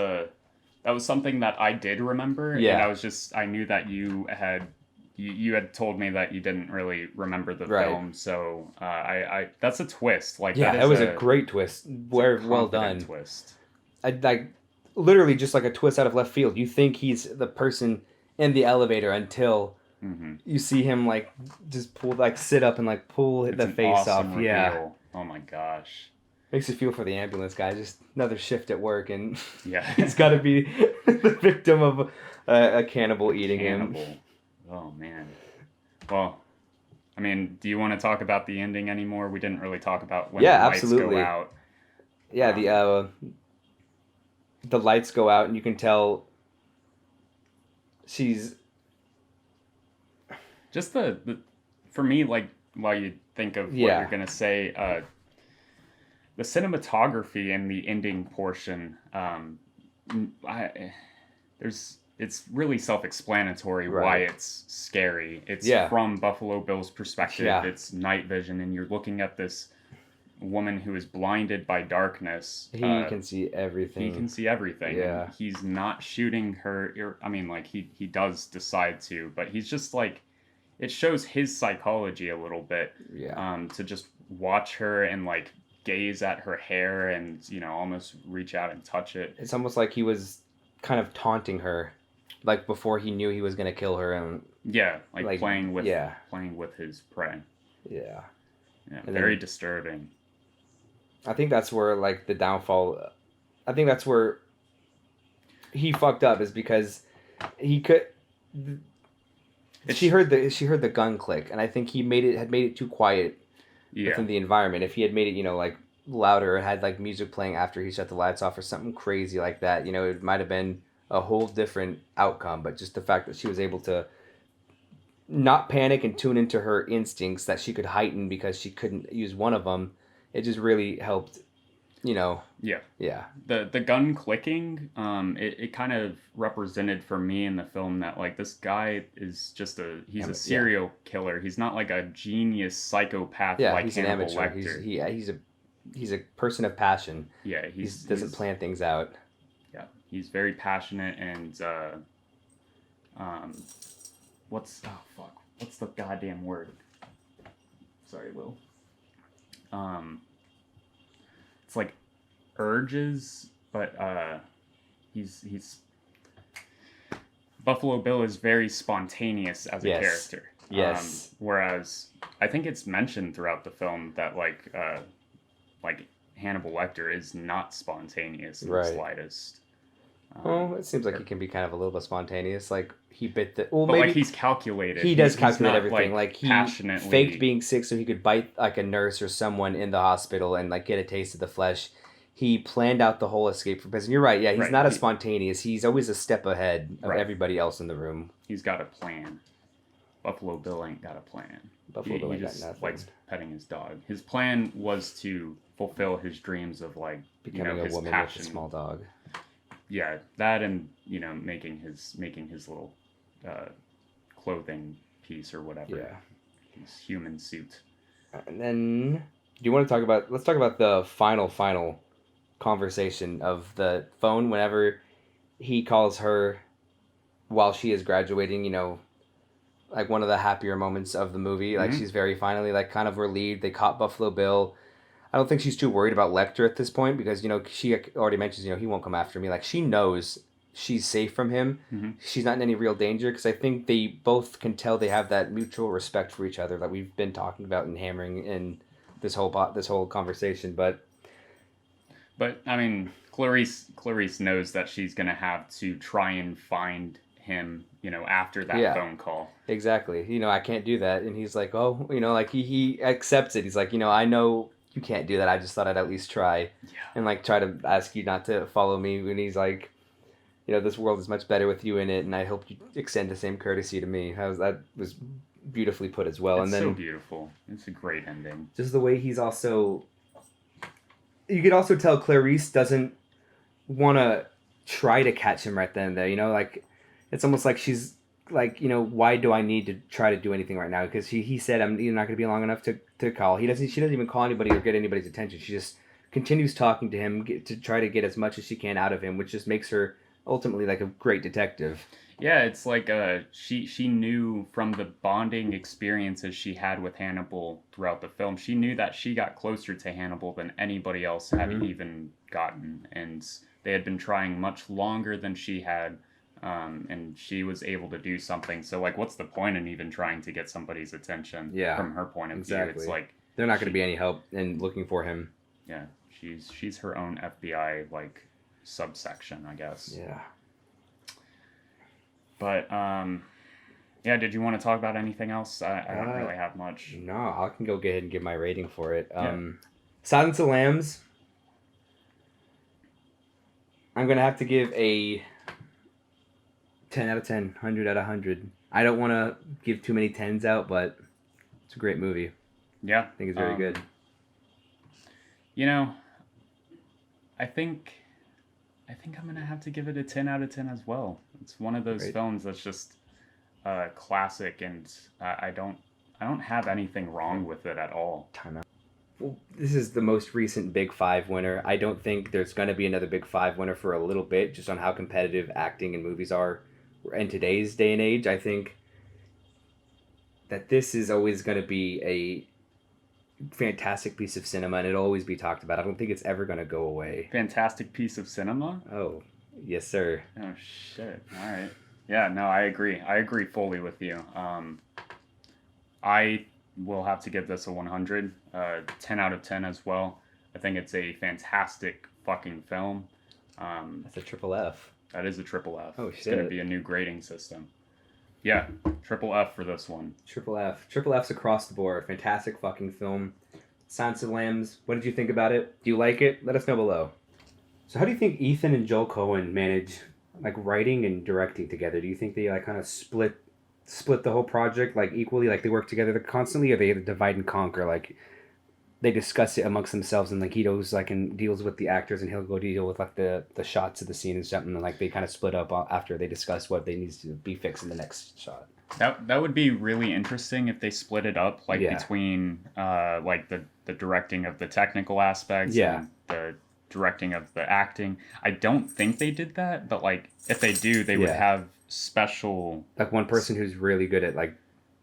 something that I did remember, and Yeah, I knew that you had told me that you didn't really remember the right. film, so I that's a twist. Like Yeah, that that is was a great twist. it's a Well confident done. twist. I like literally just like a twist out of left field. You think he's the person in the elevator until Hmm. you see him like just pull like sit up and like pull It's the an face off. awesome Yeah, reveal. Oh my gosh. makes you feel for the ambulance guy. Just another shift at work, and Yeah. he's got to be the victim of a cannibal eating him. Cannibal. Oh man. Well, I mean, do you want to talk about the ending anymore? We didn't really talk about when the Yeah, lights go absolutely. out. Yeah, Um, the lights go out, and you can tell she's just the for me, like while you think of what you're yeah, gonna say, the cinematography in the ending portion, I there's it's really self-explanatory why right. it's scary. It's Yeah, from Buffalo Bill's perspective. yeah. It's night vision, and you're looking at this woman who is blinded by darkness. He can see He can everything. see everything, and Yeah, he's not shooting her. I mean, like he does decide to, but he's just like it shows his psychology a little bit, yeah. to just watch her and like gaze at her hair and almost reach out and touch it. It's almost like he was kind of taunting her, like before he knew he was gonna kill her, and Yeah, like like yeah, playing with his prey. yeah. Yeah, And very then disturbing. I think that's where like the downfall. I think that's where he fucked up is because he could. It's She heard the gun click, and I think he made it too quiet yeah, within the environment. If he had made it, like louder or had like music playing after he shut the lights off or something crazy like that, it might have been a whole different outcome. But just the fact that she was able to not panic and tune into her instincts that she could heighten because she couldn't use one of them, it just really helped. You know, yeah. yeah, The gun clicking, it kind of represented for me in the film that like this guy is just he's a yeah, serial killer. He's not like a genius psychopath yeah. like He's an Hannibal amateur. Lecter. He's a person of passion. Yeah, He doesn't plan things out. yeah, he's very passionate and um what's the goddamn word? Sorry, Will. Um it's like urges, but he's Buffalo Bill is very spontaneous as a Yes, character. yes, Whereas I think it's mentioned throughout the film that like Hannibal Lecter is not spontaneous in the Right. slightest. Well, it seems like he can be kind of a little bit spontaneous. Like he bit the. Well, But like maybe he's calculated. he does He's calculate not everything. like Like he faked passionately. being sick so he could bite like a nurse or someone in the hospital and like get a taste of the flesh. He planned out the whole escape from prison. You're right. Yeah, he's Right. not as spontaneous. He's always a step ahead of Right. everybody else in the room. He's got a plan. Buffalo Bill ain't got a plan. Buffalo Bill He ain't got just nothing. likes petting his dog. His plan was to fulfill his dreams of like Becoming his a woman passion. with a small dog. Yeah, that and making his little clothing piece or whatever. Yeah. His human suit. And then, do you want to talk about? Let's talk about the final conversation of the phone. Whenever he calls her while she is graduating, like one of the happier moments of the movie. Like she's very finally like kind of relieved. They caught Buffalo Bill. I don't think she's too worried about Lecter at this point because she already mentions he won't come after me. Like she knows she's safe from him. Mm-hmm. She's not in any real danger because I think they both can tell they have that mutual respect for each other that we've been talking about and hammering in this whole conversation. But I mean, Clarice knows that she's gonna have to try and find him, after that phone call. Exactly. I can't do that, and he's like, oh, like he accepts it. He's like, I know you can't do that. I just thought I'd at least try, and like try to ask you not to follow me. And he's like, this world is much better with you in it, and I hope you extend the same courtesy to me. That was beautifully put as well. It's and then so beautiful. It's a great ending. Just the way he's also. You could also tell Clarice doesn't want to try to catch him right then and there. Like it's almost like she's like, why do I need to try to do anything right now? Because he said I'm not going to be long enough to call. She doesn't even call anybody or get anybody's attention. She just continues talking to him to try to get as much as she can out of him, which just makes her ultimately like a great detective. Yeah, it's like she knew from the bonding experiences she had with Hannibal throughout the film. She knew that she got closer to Hannibal than anybody else had even gotten, and they had been trying much longer than she had. And she was able to do something. So, like, what's the point in even trying to get somebody's attention? Yeah, from her point of view, it's like they're not going to be any help in looking for him. Yeah, she's her own FBI like subsection, I guess. Yeah. But yeah. Did you want to talk about anything else? I don't really have much. No, I can go ahead and give my rating for it. Silence of the Lambs. I'm gonna have to give a 10 out of 10, 100 out of 100. I don't want to give too many 10s out, but it's a great movie. Yeah. I think it's very good. I think I'm going to have to give it a 10 out of 10 as well. It's one of those films that's just classic, and I don't have anything wrong with it at all. Time out. Well, this is the most recent Big Five winner. I don't think there's going to be another Big Five winner for a little bit, just on how competitive acting and movies are in today's day and age. I think that this is always going to be a fantastic piece of cinema, and it'll always be talked about. I don't think it's ever going to go away. Fantastic piece of cinema? Oh, yes, sir. Oh, shit. All right. Yeah, no, I agree. I agree fully with you. I will have to give this a 100, 10 out of 10 as well. I think it's a fantastic fucking film. That's a triple F. That is a triple F. Oh, shit. It's going to be a new grading system. Yeah, triple F for this one. Triple F. Triple F's across the board. Fantastic fucking film. Silence of the Lambs. What did you think about it? Do you like it? Let us know below. So how do you think Ethan and Joel Coen manage like writing and directing together? Do you think they like kind of split the whole project like equally? Like they work together constantly, or they divide and conquer? Like they discuss it amongst themselves, and like he goes like and deals with the actors, and he'll go deal with like the shots of the scene and something. And like they kind of split up after they discuss what they need to be fixed in the next shot. That would be really interesting if they split it up between like the directing of the technical aspects and the directing of the acting. I don't think they did that, but like if they do, they would have special like one person who's really good at like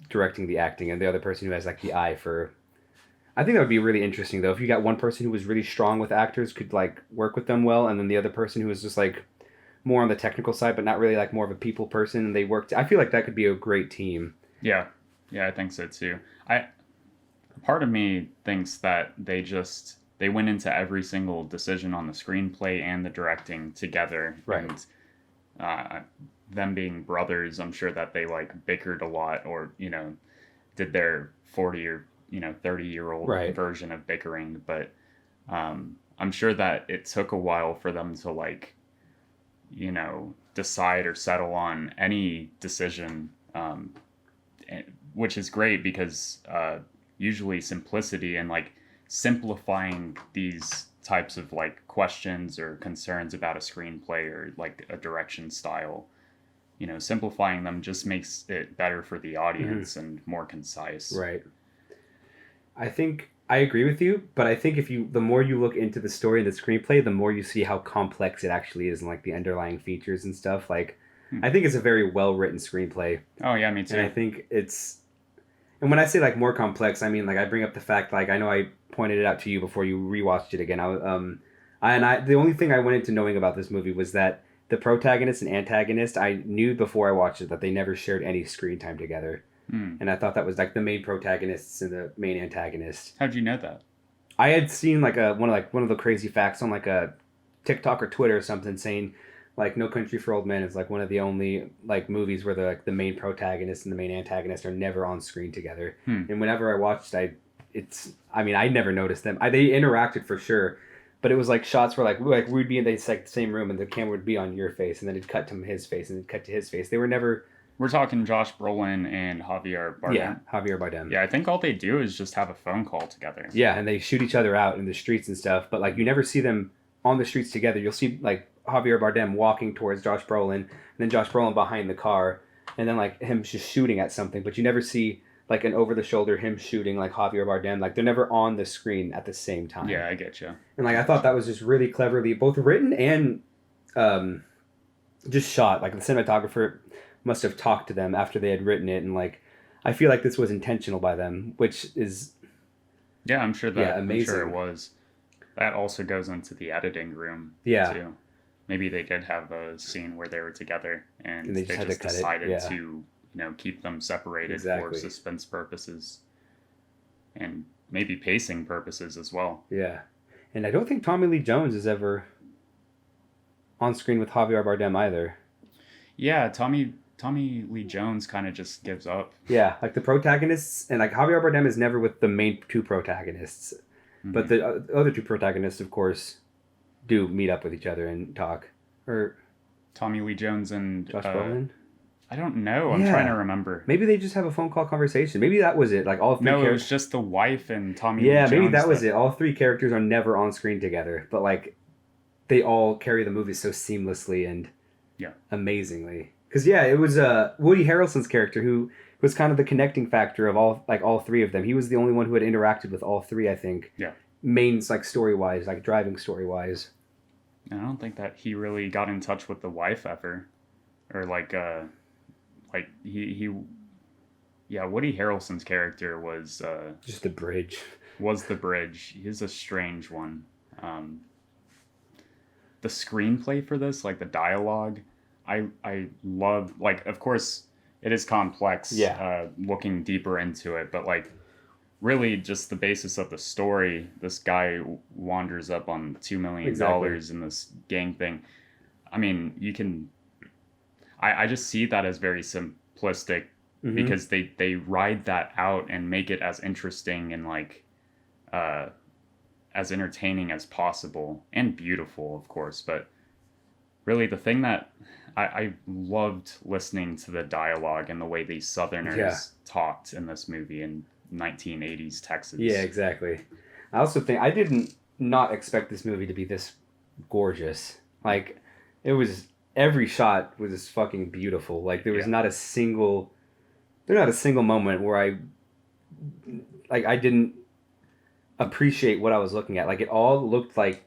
directing the acting, and the other person who has like the eye for. I think that would be really interesting though if you got one person who was really strong with actors, could like work with them well, and then the other person who was just like more on the technical side but not really like more of a people person, and they worked. I feel like that could be a great team. Yeah, I think so too. Part of me thinks that they they went into every single decision on the screenplay and the directing together. Right. And them being brothers, I'm sure that they like bickered a lot, or did their 40 or 30-year-old Right. version of bickering. But I'm sure that it took a while for them to like decide or settle on any decision, which is great because usually simplicity and like simplifying these types of like questions or concerns about a screenplay or like a direction style, simplifying them just makes it better for the audience and more concise. Right. I think I agree with you, but I think the more you look into the story and the screenplay, the more you see how complex it actually is and like the underlying features and stuff. Like, I think it's a very well written screenplay. Oh yeah, me too. And I think and when I say like more complex, I mean like I bring up the fact, like I know I pointed it out to you before you rewatched it again. The only thing I went into knowing about this movie was that the protagonist and antagonist, I knew before I watched it that they never shared any screen time together. And I thought that was like the main protagonists and the main antagonist. How'd you know that? I had seen like one of the crazy facts on like a TikTok or Twitter or something saying like No Country for Old Men is like one of the only like movies where the main protagonist and the main antagonist are never on screen together. And whenever I watched, I never noticed them. They interacted for sure, but it was like shots where like we'd be in the same room and the camera would be on your face and then it'd cut to his face and it'd cut to his face. They were never. We're talking Josh Brolin and Javier Bardem. Yeah, Javier Bardem. Yeah, I think all they do is just have a phone call together. Yeah, and they shoot each other out in the streets and stuff, but like you never see them on the streets together. You'll see like Javier Bardem walking towards Josh Brolin, and then Josh Brolin behind the car, and then like him just shooting at something, but you never see like an over the shoulder him shooting like Javier Bardem. Like they're never on the screen at the same time. Yeah, I get you. And like I thought that was just really cleverly both written and just shot. Like the cinematographer must have talked to them after they had written it, and like I feel like this was intentional by them, which is I'm sure that amazing. I'm sure it was. That also goes into the editing room too. Maybe they did have a scene where they were together and they just decided to keep them separated for suspense purposes and maybe pacing purposes as well. Yeah. And I don't think Tommy Lee Jones is ever on screen with Javier Bardem either. Yeah, Tommy Lee Jones kind of just gives up. Yeah, like the protagonists, and like Javier Bardem is never with the main two protagonists. But the other two protagonists, of course, do meet up with each other and talk. Or Tommy Lee Jones and Josh Brolin? I don't know. I'm trying to remember. Maybe they just have a phone call conversation. Maybe that was it. Like all three it was just the wife and Tommy Lee Jones. Yeah, maybe that was it. All three characters are never on screen together. But like they all carry the movie so seamlessly and amazingly. Because it was Woody Harrelson's character who was kind of the connecting factor of all three of them. He was the only one who had interacted with all three, I think. Yeah. Mains like story wise, like driving story wise. I don't think that he really got in touch with the wife ever, or like Woody Harrelson's character was just the bridge. Was the bridge. He's a strange one. The screenplay for this, like the dialogue, I love, like, of course it is complex looking deeper into it, but like really just the basis of the story, this guy wanders up on $2 million in this gang thing. I mean, I just see that as very simplistic because they ride that out and make it as interesting and like as entertaining as possible and beautiful, of course. But really the thing that I loved listening to the dialogue and the way these Southerners talked in this movie in 1980s Texas. Yeah, exactly. I also think I didn't not expect this movie to be this gorgeous. Like it was, every shot was just fucking beautiful. Like there was not a single moment where I didn't appreciate what I was looking at. Like it all looked like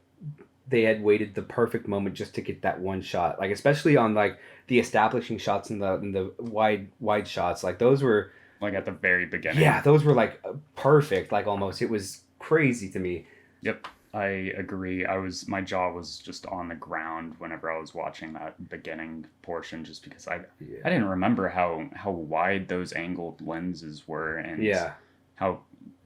they had waited the perfect moment just to get that one shot. Like especially on like the establishing shots and the wide shots. Like those were like at the very beginning. Yeah, those were like perfect. Like almost, it was crazy to me. Yep, I agree. My jaw was just on the ground whenever I was watching that beginning portion, just because I didn't remember how wide those angled lenses were and how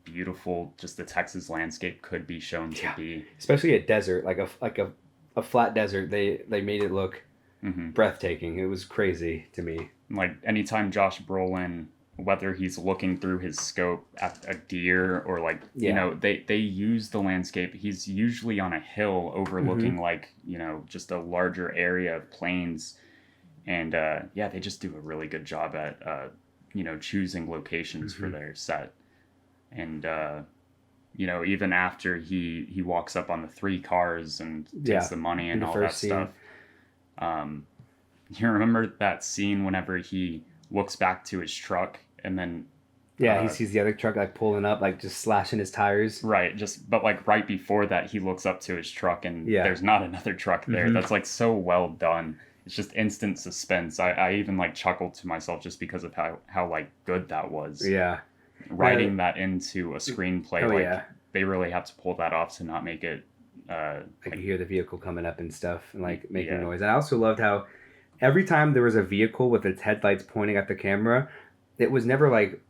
beautiful just the Texas landscape could be shown to be. Especially a desert, like a flat desert. They made it look breathtaking. It was crazy to me. Like anytime Josh Brolin, whether he's looking through his scope at a deer or like they use the landscape. He's usually on a hill overlooking like just a larger area of plains, and they just do a really good job at choosing locations for their set. And even after he walks up on the 3 cars and takes the money and all that stuff, you remember that scene whenever he looks back to his truck and then he sees the other truck like pulling up, like just slashing his tires. Right, but like right before that, he looks up to his truck and there's not another truck there. That's like so well done. It's just instant suspense. I even like chuckled to myself just because of how like good that was. Yeah. Writing that into a screenplay, they really have to pull that off to not make it like you hear the vehicle coming up and stuff and like making noise. And I also loved how every time there was a vehicle with its headlights pointing at the camera, it was never like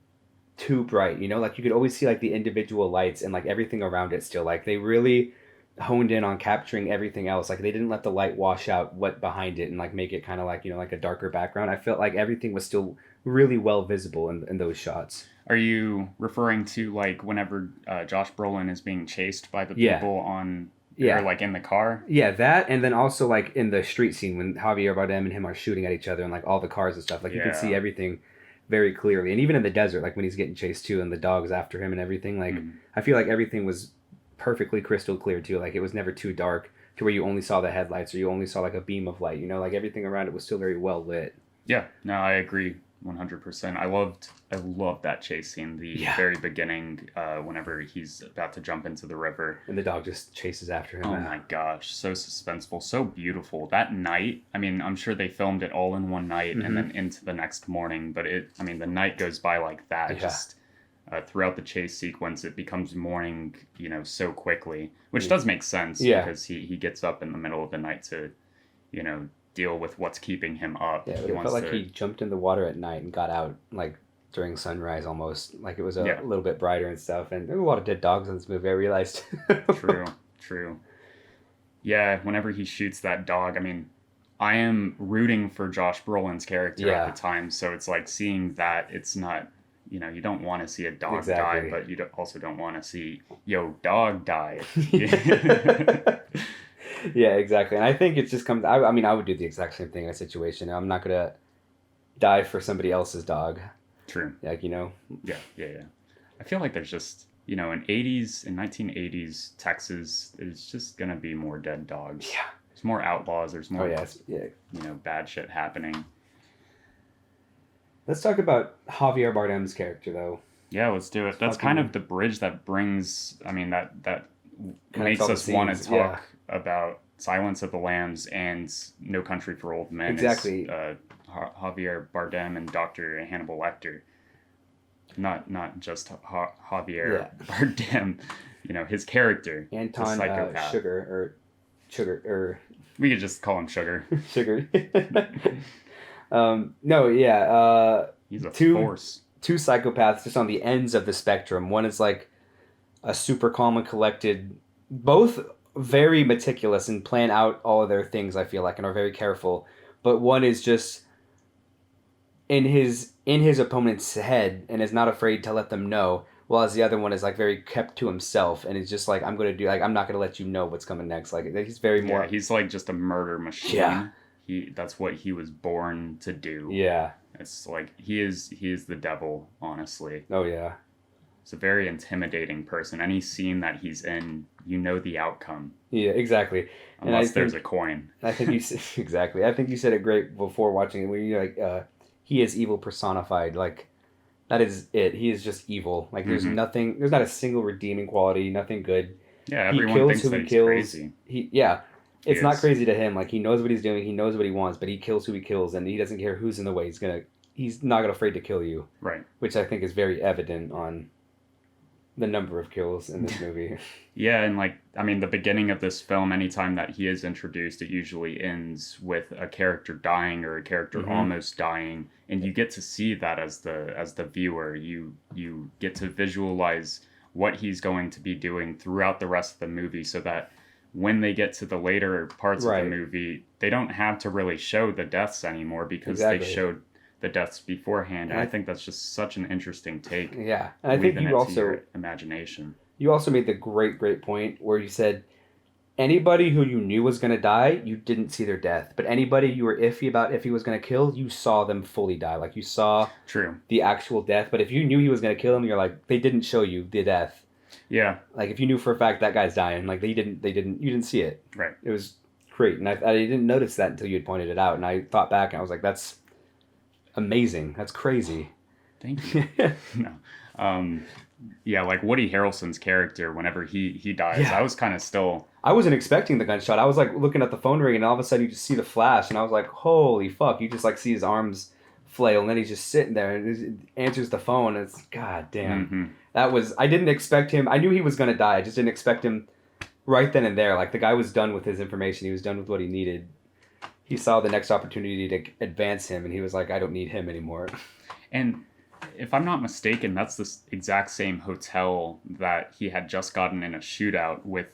too bright, like you could always see like the individual lights and like everything around it still. Like they really honed in on capturing everything else. Like they didn't let the light wash out what behind it and like make it kind of like like a darker background. I felt like everything was still really well visible in those shots. Are you referring to like whenever Josh Brolin is being chased by the people on or like in the car? Yeah, that, and then also like in the street scene when Javier Bardem and him are shooting at each other and like all the cars and stuff. Like you can see everything very clearly. And even in the desert, like when he's getting chased too and the dog's after him and everything, like I feel like everything was perfectly crystal clear too. Like it was never too dark to where you only saw the headlights or you only saw like a beam of light, like everything around it was still very well lit. Yeah, no, I agree 100%. I loved that chase scene, the very beginning, whenever he's about to jump into the river. And the dog just chases after him. Oh my gosh, so suspenseful, so beautiful. That night, I mean, I'm sure they filmed it all in one night and then into the next morning, but the night goes by like that. Just throughout the chase sequence, it becomes morning, so quickly, which does make sense because he gets up in the middle of the night to, deal with what's keeping him up. Yeah, it felt like he jumped in the water at night and got out like during sunrise almost. Like it was a little bit brighter and stuff. And there were a lot of dead dogs in this movie, I realized. True. Yeah, whenever he shoots that dog, I mean, I am rooting for Josh Brolin's character at the time. So it's like seeing that it's not, you don't want to see a dog die, but you also don't want to see, dog die. Yeah, exactly. And I think it just comes... I mean, I would do the exact same thing in a situation. I'm not going to die for somebody else's dog. True. Like, Yeah. I feel like there's just, in 1980s Texas, there's just going to be more dead dogs. Yeah. There's more outlaws. There's more, yeah. Bad shit happening. Let's talk about Javier Bardem's character, though. Yeah, let's do it. That's kind of the bridge that brings... I mean, that makes us want to talk about Silence of the Lambs and No Country for Old Men. Exactly. Javier Bardem and Dr. Hannibal Lecter. Not just Javier Bardem. His character. Anton Sugar. We could just call him Sugar. Sugar. He's a force. 2 psychopaths just on the ends of the spectrum. One is like a super calm and collected, both very meticulous and plan out all of their things, I feel like, and are very careful. But one is just in his opponent's head and is not afraid to let them know, while the other one is like very kept to himself and is just like, I'm going to do, like, I'm not going to let you know what's coming next. Like he's very more... Yeah, he's like just a murder machine. Yeah. That's what he was born to do. Yeah. It's like he is the devil, honestly. Oh yeah. He's a very intimidating person. Any scene that he's in, the outcome. Yeah, exactly. Unless there's a coin. I think exactly. I think you said it great before watching it. Where you're like, he is evil personified. Like that is it. He is just evil. Like there's nothing. There's not a single redeeming quality. Nothing good. Yeah, everyone thinks that he's crazy. It's not crazy to him. Like he knows what he's doing. He knows what he wants, but he kills who he kills, and he doesn't care who's in the way. He's not afraid to kill you. Right. Which I think is very evident on the number of kills in this movie. Yeah, and the beginning of this film, anytime that he is introduced, it usually ends with a character dying or a character almost dying, and you get to see that as the viewer. You get to visualize what he's going to be doing throughout the rest of the movie, so that when they get to the later parts of the movie, they don't have to really show the deaths anymore, because they showed the deaths beforehand. And I think that's just such an interesting take. Yeah, and I think you also your imagination. You also made the great point where you said anybody who you knew was going to die, you didn't see their death. But anybody you were iffy about if he was going to kill, you saw them fully die. Like, you saw the actual death. But if you knew he was going to kill him, you're like, they didn't show you the death. Yeah. Like, if you knew for a fact that guy's dying, like, you didn't see it. Right. It was great. And I didn't notice that until you had pointed it out. And I thought back and I was like, that's amazing. That's crazy. Thank you. No. Yeah, like Woody Harrelson's character, whenever he dies, I was kind of still... I wasn't expecting the gunshot. I was like looking at the phone ring, and all of a sudden you just see the flash, and I was like, holy fuck. You just like see his arms flail, and then he's just sitting there and he answers the phone, and it's, god damn. Mm-hmm. That was... I didn't expect him. I knew he was going to die. I just didn't expect him right then and there. Like, the guy was done with his information. He was done with what he needed. He saw the next opportunity to advance him, and he was like, I don't need him anymore. And if I'm not mistaken, that's the exact same hotel that he had just gotten in a shootout with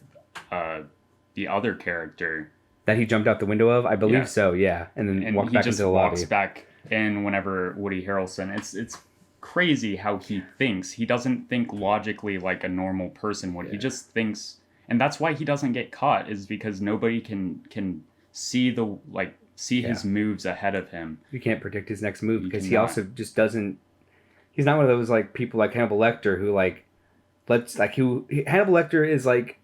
the other character. That he jumped out the window of? I believe so, yeah. And then walked back into the lobby. He just walks back in whenever Woody Harrelson... It's crazy how he thinks. He doesn't think logically like a normal person would. Yeah. He just thinks... And that's why he doesn't get caught, is because nobody can see his moves ahead of him. You can't predict his next move, because he also just doesn't... He's not one of those like people like Hannibal Lecter who Hannibal Lecter is like,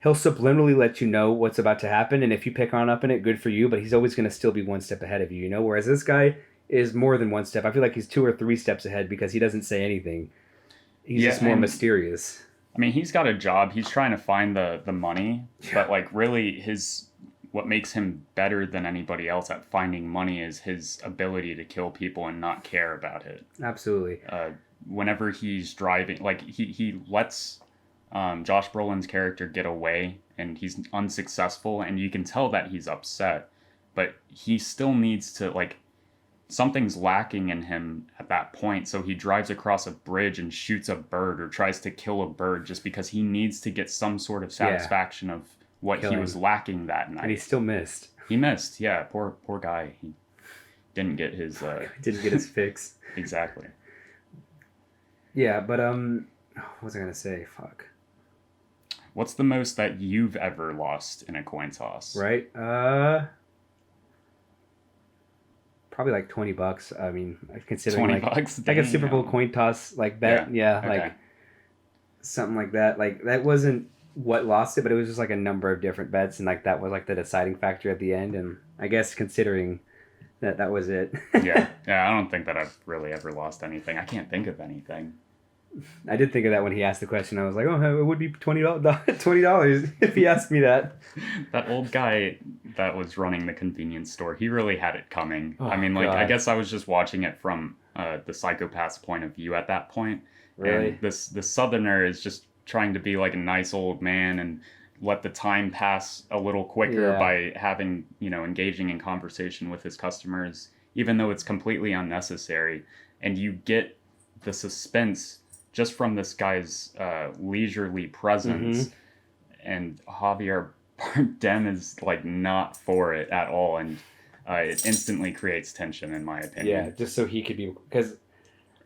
he'll subliminally let you know what's about to happen, and if you pick up in it, good for you, but he's always going to still be one step ahead of you, you know? Whereas this guy is more than one step. I feel like he's 2 or 3 steps ahead because he doesn't say anything. He's just more mysterious. I mean, he's got a job. He's trying to find the money, but like really what makes him better than anybody else at finding money is his ability to kill people and not care about it. Absolutely. Whenever he's driving, like he lets Josh Brolin's character get away, and he's unsuccessful, and you can tell that he's upset, but he still needs to, like, something's lacking in him at that point, so he drives across a bridge and shoots a bird or tries to kill a bird just because he needs to get some sort of satisfaction of what he was lacking that night. And he still missed. He missed, yeah. Poor guy. He didn't get his... didn't get his fix. Exactly. Yeah, but, what was I going to say? Fuck. What's the most that you've ever lost in a coin toss? Right? Probably like $20. I mean, considering $20? Like a Super Bowl coin toss, like bet. Yeah, okay. Like something like that. Like, that wasn't what lost it, but it was just like a number of different bets, and like that was like the deciding factor at the end. And I guess considering that was it. yeah, I don't think that I've really ever lost anything. I can't think of anything. I did think of that when he asked the question. I was like, oh, it would be $20 if he asked me that. That old guy that was running the convenience store, he really had it coming. Oh, I mean, like, God. I guess I was just watching it from the psychopath's point of view at that point. Really? And the southerner is just trying to be like a nice old man and let the time pass a little quicker by having, engaging in conversation with his customers, even though it's completely unnecessary. And you get the suspense just from this guy's leisurely presence. Mm-hmm. And Javier Bardem is like not for it at all, and it instantly creates tension, in my opinion. Yeah, just so he could be, because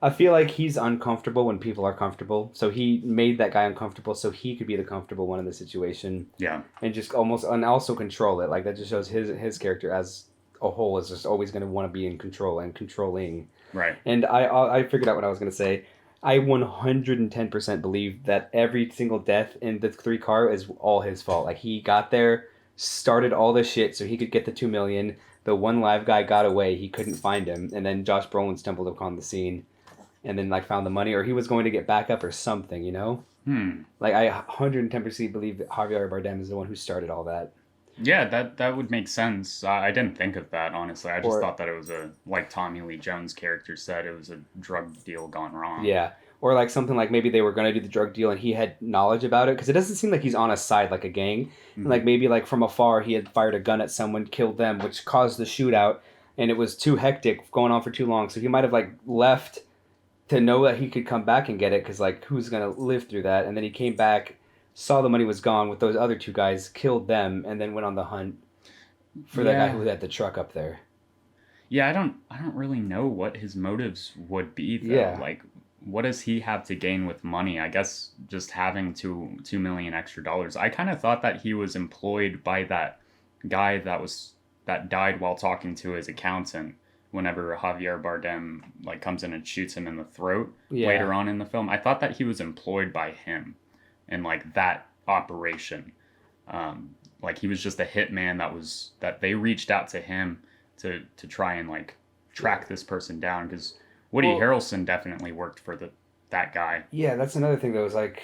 I feel like he's uncomfortable when people are comfortable. So he made that guy uncomfortable so he could be the comfortable one in the situation. Yeah. And just and also control it. Like, that just shows his character as a whole is just always going to want to be in control and controlling. Right. And I figured out what I was going to say. I 110% believe that every single death in the 3 car is all his fault. Like, he got there, started all this shit so he could get the $2 million. The one live guy got away. He couldn't find him. And then Josh Brolin stumbled upon the scene and then, like, found the money, or he was going to get back up or something, you know? Like, I 110% believe that Javier Bardem is the one who started all that. Yeah, that would make sense. I didn't think of that, honestly. I just thought that it was like Tommy Lee Jones' character said, it was a drug deal gone wrong. Yeah. Or like something like maybe they were going to do the drug deal and he had knowledge about it, because it doesn't seem like he's on a side like a gang. Mm-hmm. And like maybe like from afar he had fired a gun at someone, killed them, which caused the shootout, and it was too hectic, going on for too long. So he might have like left to know that he could come back and get it, because like who's gonna live through that? And then he came back, saw the money was gone with those other two guys, killed them, and then went on the hunt for that guy Yeah. who had the truck up there. Yeah, I don't really know what his motives would be though. Yeah. Like what does he have to gain with money? I guess just having 2 million extra dollars. I kind of thought that he was employed by that guy that died while talking to his accountant whenever Javier Bardem like comes in and shoots him in the throat Yeah. later on in the film. I thought that he was employed by him in like that operation. Like he was just a hitman that they reached out to him to try and like track this person down, because Woody Well- Harrelson definitely worked for that guy. Yeah, that's another thing that was like,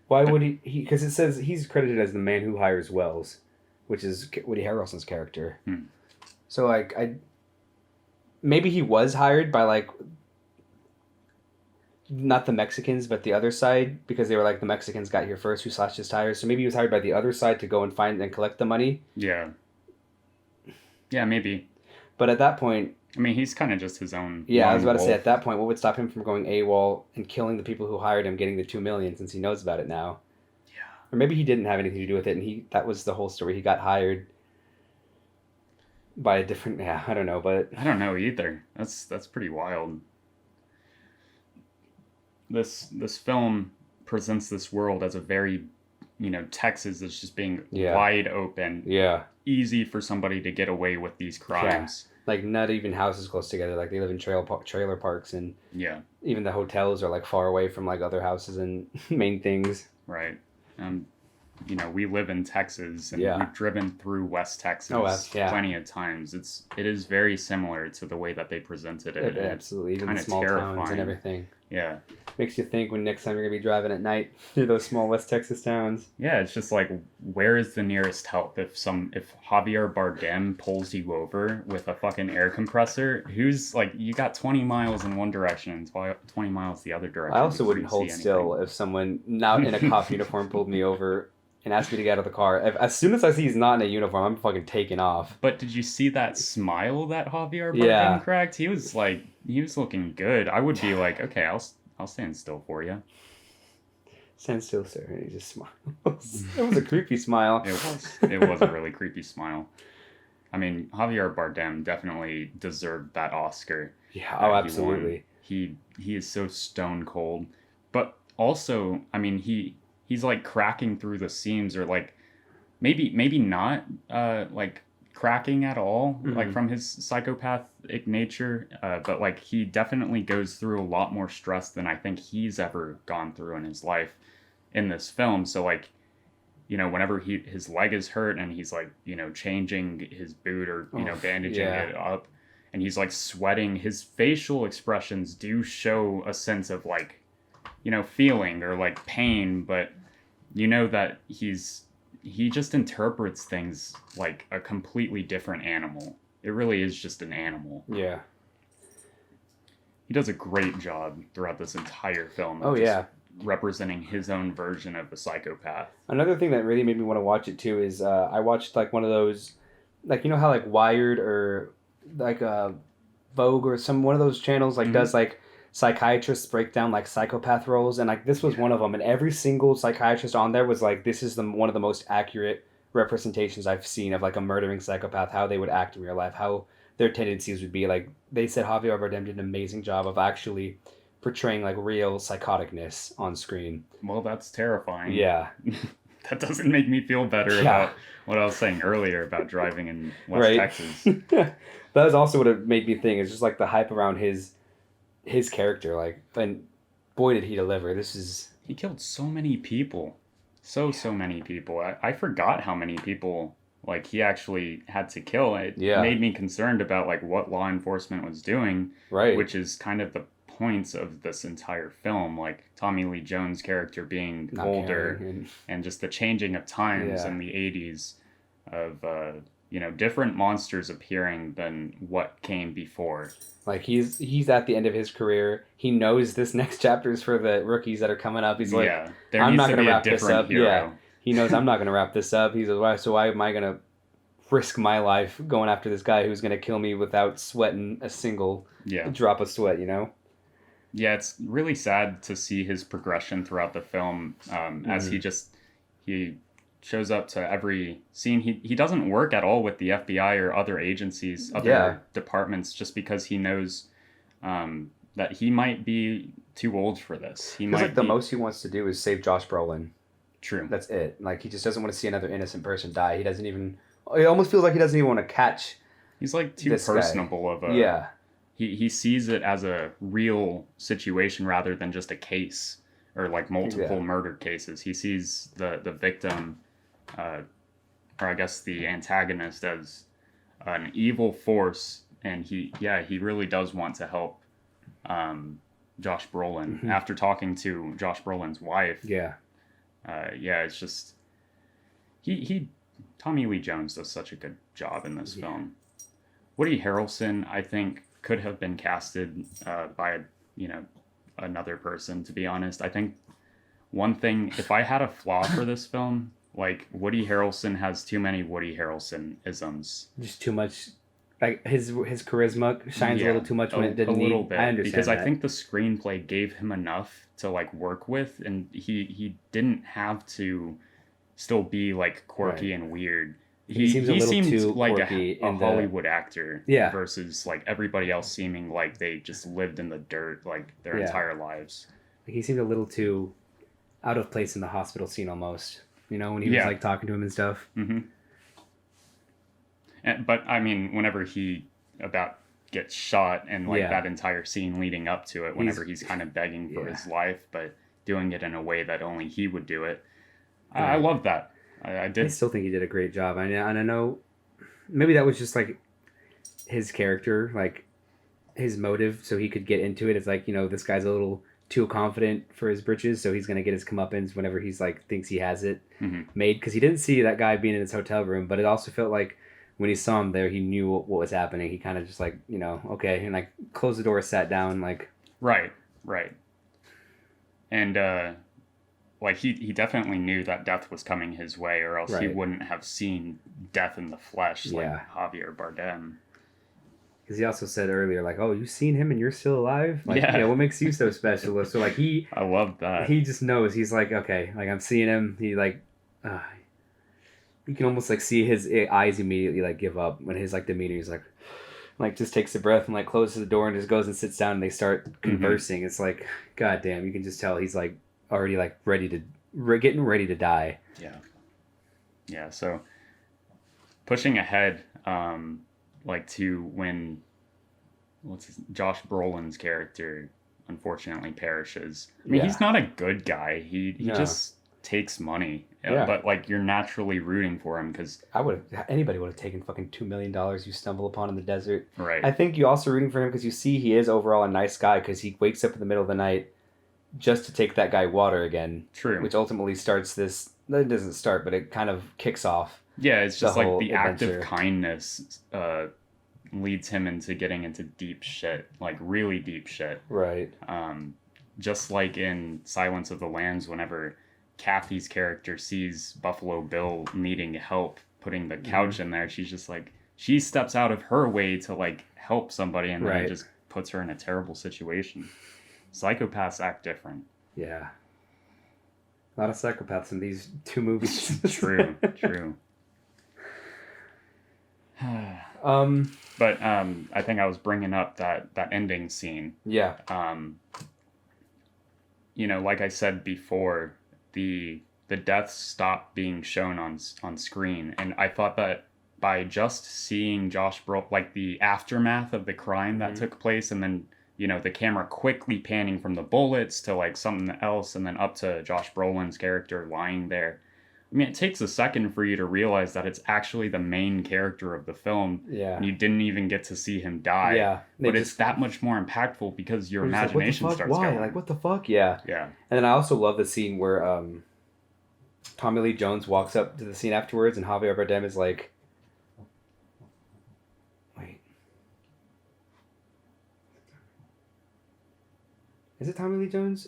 why would he? Because it says he's credited as the man who hires Wells, which is Woody Harrelson's character. Hmm. So like, maybe he was hired by like, not the Mexicans, but the other side, because they were like the Mexicans got here first, who slashed his tires. So maybe he was hired by the other side to go and find and collect the money. Yeah. Yeah, maybe. But at that point, I mean, he's kind of just his own. yeah, I was lone about to say, wolf. at that point, what would stop him from going AWOL and killing the people who hired him, getting the 2 million, since he knows about it now? Yeah. Or maybe he didn't have anything to do with it, and that was the whole story. He got hired by a different, yeah, I don't know, but I don't know either. That's pretty wild. This film presents this world as a very, Texas is just being Yeah. wide open, yeah, easy for somebody to get away with these crimes. like not even houses close together. Like they live in trailer parks, and Yeah, even the hotels are like far away from like other houses and main things. right. We live in Texas, and Yeah. we've driven through West Texas Yeah. plenty of times. It is very similar to the way that they presented it. and it's Absolutely, even the kinda small towns terrifying. and everything. Yeah. Makes you think when next time you're gonna be driving at night through those small West Texas towns. Yeah, it's just like, where is the nearest help? If Javier Bardem pulls you over with a fucking air compressor, who's like, you got 20 miles in one direction and 20 miles the other direction. I also because wouldn't you hold see still anything. if someone not in a cop uniform pulled me over and asked me to get out of the car. As soon as I see he's not in a uniform, I'm fucking taking off. But did you see that smile that Javier Bardem Yeah. cracked? He was looking good. I would be like, okay, I'll stand still for you. Stand still, sir. And he just smiles. It was a creepy smile. It was a really creepy smile. I mean, Javier Bardem definitely deserved that Oscar. Yeah, that oh, he won. absolutely. He is so stone cold, but also, I mean, he's like cracking through the seams, or like maybe not like cracking at all, like Mhm. from his psychopathic nature, but like he definitely goes through a lot more stress than I think he's ever gone through in his life in this film. So like, whenever his leg is hurt and he's like, changing his boot or bandaging yeah. it up, and he's like sweating, his facial expressions do show a sense of like, feeling or like pain, but that he just interprets things like a completely different animal. It really is just an animal. Yeah. He does a great job throughout this entire film. Oh, just yeah. representing his own version of a psychopath. Another thing that really made me want to watch it too is I watched like one of those, like how like Wired or like Vogue or one of those channels like Mhm. does like psychiatrists break down like psychopath roles, and like this was one of them, and every single psychiatrist on there was like, this is one of the most accurate representations I've seen of like a murdering psychopath, how they would act in real life, how their tendencies would be. Like they said Javier Bardem did an amazing job of actually portraying like real psychoticness on screen. Well, that's terrifying. Yeah. That doesn't make me feel better Yeah. about what I was saying earlier about driving in West Right. Texas. That was also what it made me think. It's just like the hype around his character, like, and boy did he deliver. This is He killed so many people. So many people. I forgot how many people like he actually had to kill. It Yeah. made me concerned about like what law enforcement was doing, right. which is kind of the points of this entire film, like Tommy Lee Jones' character being Not older caring, and just the changing of times Yeah. in the 80s of different monsters appearing than what came before. like he's at the end of his career. He knows this next chapter is for the rookies that are coming up. He's like, yeah, there I'm needs not to gonna be a wrap this different up. hero. Yeah. He knows I'm not going to wrap this up. He's like, why am I going to risk my life going after this guy who's going to kill me without sweating a single Yeah. drop of sweat, you know? Yeah, it's really sad to see his progression throughout the film, as he shows up to every scene. He doesn't work at all with the FBI or other agencies, other departments, just because he knows that he might be too old for this. He Feels might like the be most he wants to do is save Josh Brolin. true. That's it. Like, he just doesn't want to see another innocent person die. He doesn't even... It almost feels like he doesn't even want to catch He's like too this personable guy. of a... Yeah. He sees it as a real situation rather than just a case or like multiple murder cases. He sees the victim, or I guess the antagonist, as an evil force, and he really does want to help Josh Brolin. After talking to Josh Brolin's wife. Yeah. It's just he Tommy Lee Jones does such a good job in this film. Woody Harrelson, I think, could have been casted by another person, to be honest. I think one thing, if I had a flaw for this film, like, Woody Harrelson has too many Woody Harrelson isms. Just too much, like, his charisma shines a little too much when it didn't a little need. bit, I understand because that. I think the screenplay gave him enough to like work with, and he didn't have to still be like quirky and weird. He seemed too like quirky a Hollywood actor, Yeah. versus like everybody else seeming like they just lived in the dirt like their entire lives. Like, he seemed a little too out of place in the hospital scene almost. You know, when he was like talking to him and stuff. But I mean, whenever he gets shot, and like that entire scene leading up to it, whenever he's kind of begging for his life, but doing it in a way that only he would do it. I love that. I did. I still think he did a great job. And I know maybe that was just like his character, like his motive, so he could get into it. It's like, you know, this guy's a little too confident for his britches, so he's gonna get his comeuppance whenever he's like thinks he has it made, because he didn't see that guy being in his hotel room, but it also felt like when he saw him there, he knew what was happening. He kind of just like, you know, okay, and like closed the door, sat down, like right, and like he definitely knew that death was coming his way, or else he wouldn't have seen death in the flesh like Javier Bardem. Because he also said earlier, like, "Oh, you've seen him and you're still alive." Like, yeah, what makes you so special? So like I love that. He just knows. He's like, okay, like I'm seeing him. He like, you can almost like see his eyes immediately like give up when his like demeanor. He's like just takes a breath and like closes the door and just goes and sits down and they start conversing. It's like, god damn, you can just tell he's like already like getting ready to die. Yeah. So pushing ahead, like to when Josh Brolin's character unfortunately perishes. I mean, he's not a good guy. He just takes money. But like you're naturally rooting for him, because anybody would have taken fucking $2 million you stumble upon in the desert. Right. I think you also rooting for him because you see he is overall a nice guy, because he wakes up in the middle of the night just to take that guy water again. True. Which ultimately starts this. It doesn't start, but it kind of kicks off. Yeah, it's just like the act adventure. of kindness leads him into getting into deep shit, like really deep shit. Right. Just like in Silence of the Lambs, whenever Kathy's character sees Buffalo Bill needing help putting the couch in there, she's just like, she steps out of her way to like help somebody, and then it just puts her in a terrible situation. Psychopaths act different. Yeah. A lot of psychopaths in these two movies. True. But I think I was bringing up that ending scene. Yeah. You know, like I said before, the deaths stopped being shown on screen, and I thought that by just seeing Josh Brolin, like the aftermath of the crime that took place, and then, you know, the camera quickly panning from the bullets to like something else, and then up to Josh Brolin's character lying there. I mean, it takes a second for you to realize that it's actually the main character of the film. Yeah. And you didn't even get to see him die. Yeah. But it's that much more impactful because your imagination like, starts Why? going. Like, what the fuck? Yeah. Yeah. And then I also love the scene where Tommy Lee Jones walks up to the scene afterwards, and Javier Bardem is like, wait. Is it Tommy Lee Jones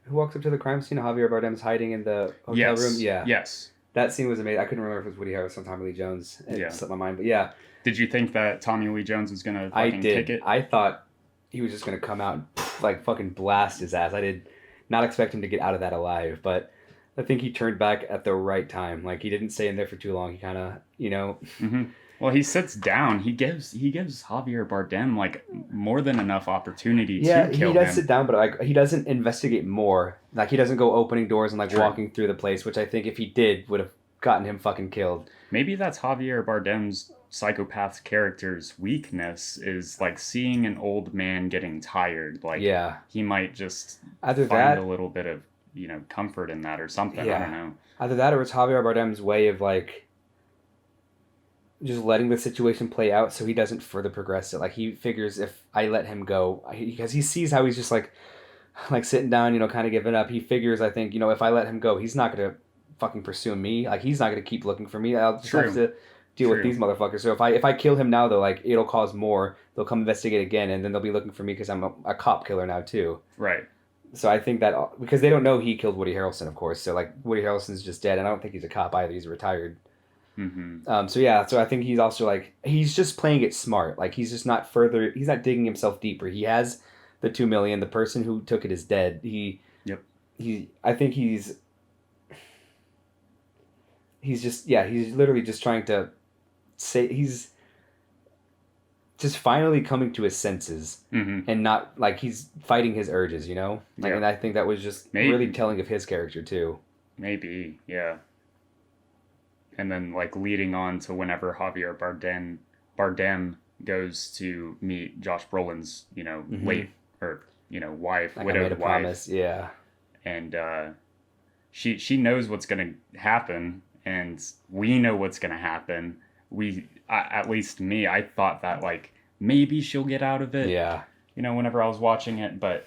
who walks up to the crime scene? Javier Bardem's hiding in the hotel room? Yeah. Yes. That scene was amazing. I couldn't remember if it was Woody Harrelson or Tommy Lee Jones. It slipped my mind, but yeah. Did you think that Tommy Lee Jones was gonna I fucking kick did. it? I thought he was just gonna come out and like fucking blast his ass. I did not expect him to get out of that alive, but I think he turned back at the right time. Like he didn't stay in there for too long. He kind of, Mm-hmm. Well, he sits down. He gives Javier Bardem like more than enough opportunity yeah, to kill he does him. sit down, but like he doesn't investigate more. Like he doesn't go opening doors and like True. walking through the place, which I think if he did would have gotten him fucking killed. Maybe that's Javier Bardem's psychopath character's weakness is like seeing an old man getting tired. Like Yeah, he might just either find that, a little bit of comfort in that or something. I yeah, don't know. either that or it's Javier Bardem's way of like just letting the situation play out so he doesn't further progress it. Like he figures if I let him go, because he sees how he's just like sitting down, kind of giving up. He figures, I think, if I let him go, he's not gonna fucking pursue me. Like he's not gonna keep looking for me. I'll just have to deal with these motherfuckers. So if I kill him now, though, like it'll cause more. They'll come investigate again, and then they'll be looking for me because I'm a cop killer now too. Right. So I think that because they don't know he killed Woody Harrelson, of course. So like Woody Harrelson's just dead, and I don't think he's a cop either. He's retired. Mm-hmm. So yeah, so I think he's also like he's just playing it smart. Like he's just not further. He's not digging himself deeper. He has the 2 million. The person who took it is dead. I think he's just he's literally just trying to say he's just finally coming to his senses and not like he's fighting his urges. And I think that was just really telling of his character too. Maybe, yeah. And then like leading on to whenever Javier Bardem goes to meet Josh Brolin's, late or wife, Like widowed I made a wife. promise, yeah. And she knows what's gonna happen, and we know what's gonna happen. At least me, I thought that like maybe she'll get out of it. Yeah. Whenever I was watching it, but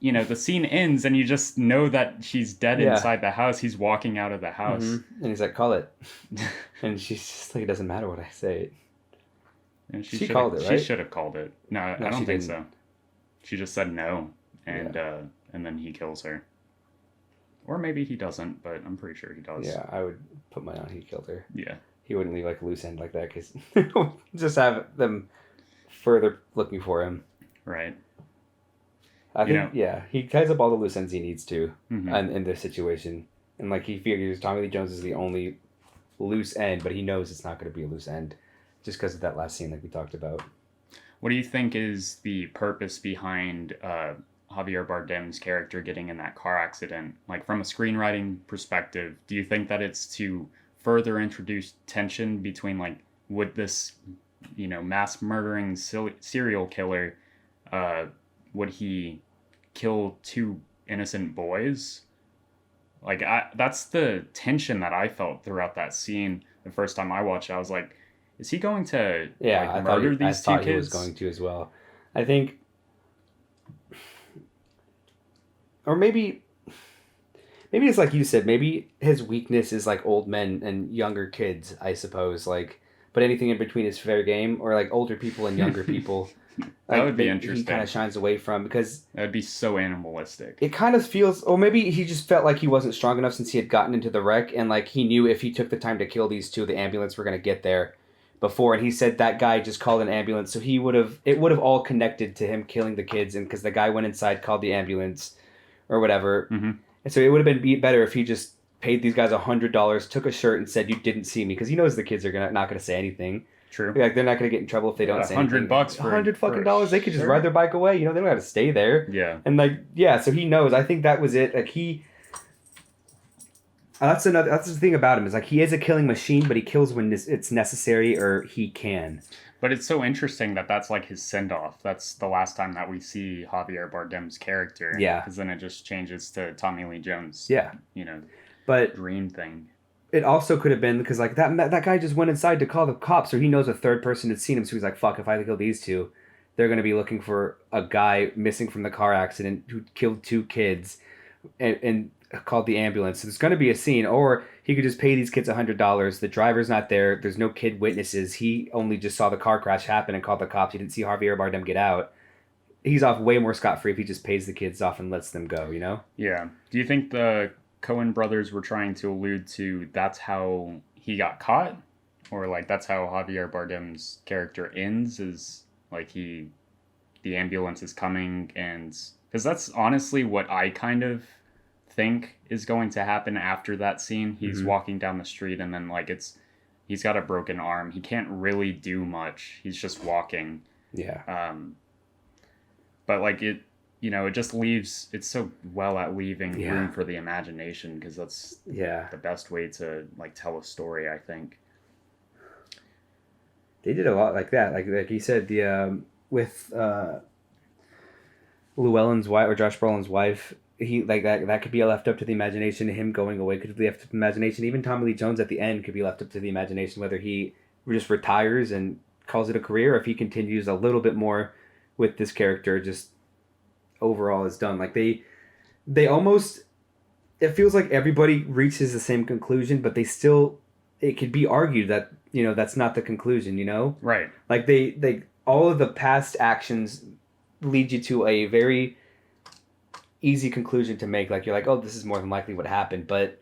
the scene ends and you just know that she's dead inside the house. He's walking out of the house. Mm-hmm. And he's like, call it. And she's just like, it doesn't matter what I say. And she called it, right? She should have called it. No, I don't think so. She just said no, and then he kills her. Or maybe he doesn't, but I'm pretty sure he does. Yeah, I would put mine on he killed her. Yeah. He wouldn't leave like a loose end like that because just have them further looking for him. Right. I think, he ties up all the loose ends he needs to in this situation. And, like, he figures Tommy Lee Jones is the only loose end, but he knows it's not going to be a loose end just because of that last scene like we talked about. What do you think is the purpose behind Javier Bardem's character getting in that car accident? Like, from a screenwriting perspective, do you think that it's to further introduce tension between, like, would this, mass murdering serial killer, would he kill 2 innocent boys? Like, that's the tension that I felt throughout that scene. The first time I watched it, I was like, is he going to murder these 2 kids? He was going to as well. I think, or maybe it's like you said, maybe his weakness is like old men and younger kids, I suppose. Like, but anything in between is fair game, or like older people and younger people. That would be interesting. He kind of shines away from because that would be so animalistic. It kind of feels, or maybe he just felt like he wasn't strong enough since he had gotten into the wreck, and like he knew if he took the time to kill these 2, the ambulance were going to get there before. And he said that guy just called an ambulance, so it would have all connected to him killing the kids, and because the guy went inside, called the ambulance, or whatever. Mm-hmm. And so it would have been better if he just paid these guys $100, took a shirt, and said, "You didn't see me," because he knows the kids are not going to say anything. True. Like they're not going to get in trouble if they don't say anything. $100 for $100 fucking dollars. They could just ride their bike away. They don't have to stay there. Yeah. And so he knows. I think that was it. Like that's the thing about him is like he is a killing machine, but he kills when it's necessary or he can. But it's so interesting that that's like his send off. That's the last time that we see Javier Bardem's character. Yeah. Because then it just changes to Tommy Lee Jones. Yeah. But dream thing. It also could have been because like that guy just went inside to call the cops, so he knows a third person had seen him. So he's like, "Fuck! If I kill these 2, they're gonna be looking for a guy missing from the car accident who killed 2 kids, and called the ambulance. So there's gonna be a scene, or he could just pay these kids $100. The driver's not there. There's no kid witnesses. He only just saw the car crash happen and called the cops. He didn't see Javier Bardem get out. He's off way more scot free if he just pays the kids off and lets them go. Yeah. Do you think the Coen brothers were trying to allude to that's how he got caught, or like that's how Javier Bardem's character ends, is like the ambulance is coming, and because that's honestly what I kind of think is going to happen after that scene. He's walking down the street, and then like he's got a broken arm. He can't really do much. He's just walking. Yeah. But like it just leaves. It's so well at leaving Yeah. room for the imagination, because that's the best way to like tell a story, I think. They did a lot like that. Like you said, the with Llewellyn's wife, or Josh Brolin's wife, he like that could be left up to the imagination. Him going away could be left up to the imagination. Even Tommy Lee Jones at the end could be left up to the imagination, whether he just retires and calls it a career, or if he continues a little bit more with this character. Just overall is done. Like they almost, it feels like everybody reaches the same conclusion, but it could be argued that that's not the conclusion. Right. Like they all of the past actions lead you to a very easy conclusion to make. Like you're like, oh, this is more than likely what happened. But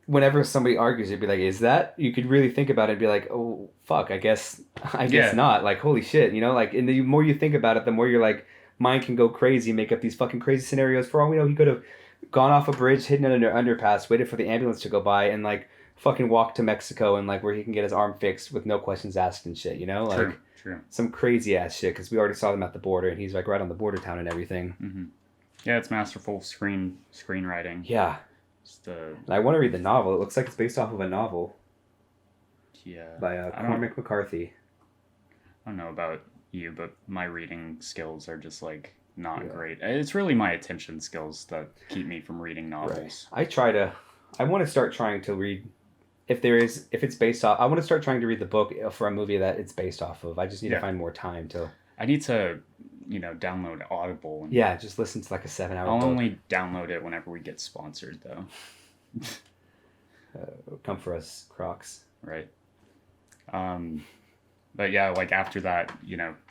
whenever somebody argues, you'd be like, is that? You could really think about it and be like, oh fuck, I guess not. Like holy shit, like, and the more you think about it, the more you're like, mind can go crazy, make up these fucking crazy scenarios. For all we know, he could have gone off a bridge, hidden under underpass, waited for the ambulance to go by, and like fucking walk to Mexico, and like where he can get his arm fixed with no questions asked and shit. Like True. Some crazy ass shit, because we already saw them at the border, and he's like right on the border town and everything. Mm-hmm. Yeah, it's masterful screenwriting. Yeah. I want to read the novel. It looks like it's based off of a novel. Yeah. By Cormac McCarthy. I don't know about you, but my reading skills are just like not great. It's really my attention skills that keep me from reading novels. Right. I want to start trying to read, if it's based off, I want to start trying to read the book for a movie that it's based off of. I just need to find more time to. I need to, download Audible. And just listen to like a 7-hour I'll book. only download it whenever we get sponsored, though. Come for us, Crocs. Right. But yeah, like after that,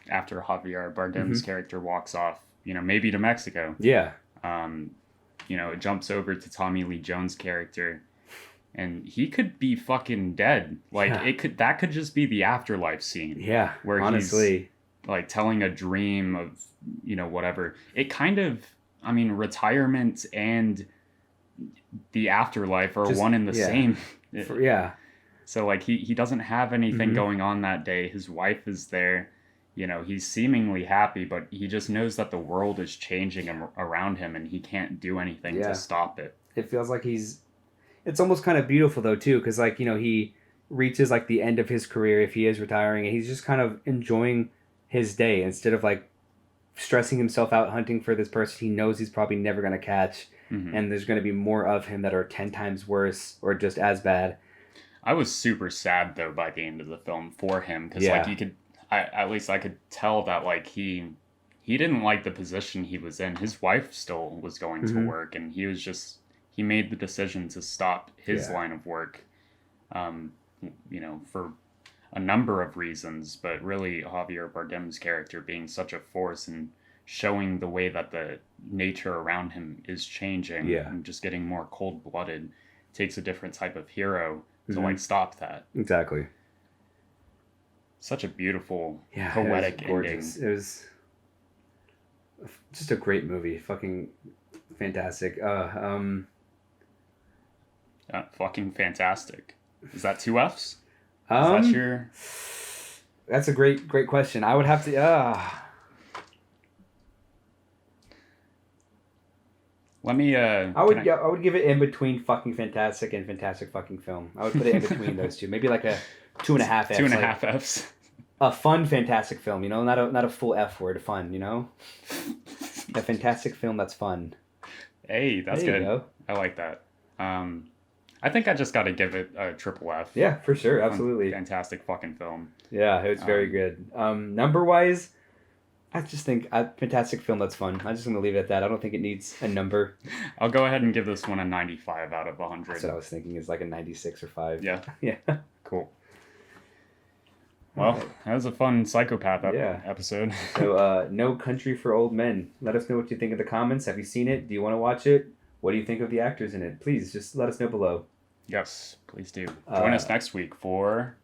after Javier Bardem's character walks off, maybe to Mexico. Yeah. It jumps over to Tommy Lee Jones' character, and he could be fucking dead. Like that could just be the afterlife scene. Yeah. Where honestly, he's like telling a dream of, whatever. It kind of, retirement and the afterlife are one and the same. So like he doesn't have anything going on that day. His wife is there. He's seemingly happy, but he just knows that the world is changing around him, and he can't do anything to stop it. It feels like it's almost kind of beautiful though too, because like he reaches like the end of his career if he is retiring, and he's just kind of enjoying his day instead of like stressing himself out hunting for this person he knows he's probably never going to catch, and there's going to be more of him that are 10 times worse or just as bad. I was super sad though by the end of the film for him, because like you could, at least I could tell that like he didn't like the position he was in. His wife still was going to work, and he made the decision to stop his line of work, for a number of reasons, but really Javier Bardem's character being such a force and showing the way that the nature around him is changing and just getting more cold-blooded takes a different type of hero to like stop that. Exactly. Such a beautiful, poetic ending. It was just a great movie. Fucking fantastic. Fucking fantastic. Is that 2 Fs? Is that your... That's a great question. I would have to... Let me... I would give it in between fucking fantastic and fantastic fucking film. I would put it in between those two. Maybe like a 2.5 Fs. 2.5 Fs. A fun fantastic film, not a full F word. Fun, a fantastic film that's fun. Hey, that's good. Go. I like that. I think I just got to give it a triple F. Yeah, for sure, absolutely. Fantastic fucking film. Yeah, it was very good. Number wise, I just think fantastic film that's fun. I'm just gonna leave it at that. I don't think it needs a number. I'll go ahead and give this one a 95 out of 100. That's what I was thinking. Is like a 96 or 5. Yeah. Yeah. Cool. Well, that was a fun psychopath episode. So, No Country for Old Men. Let us know what you think in the comments. Have you seen it? Do you want to watch it? What do you think of the actors in it? Please just let us know below. Yes, please do. Join us next week for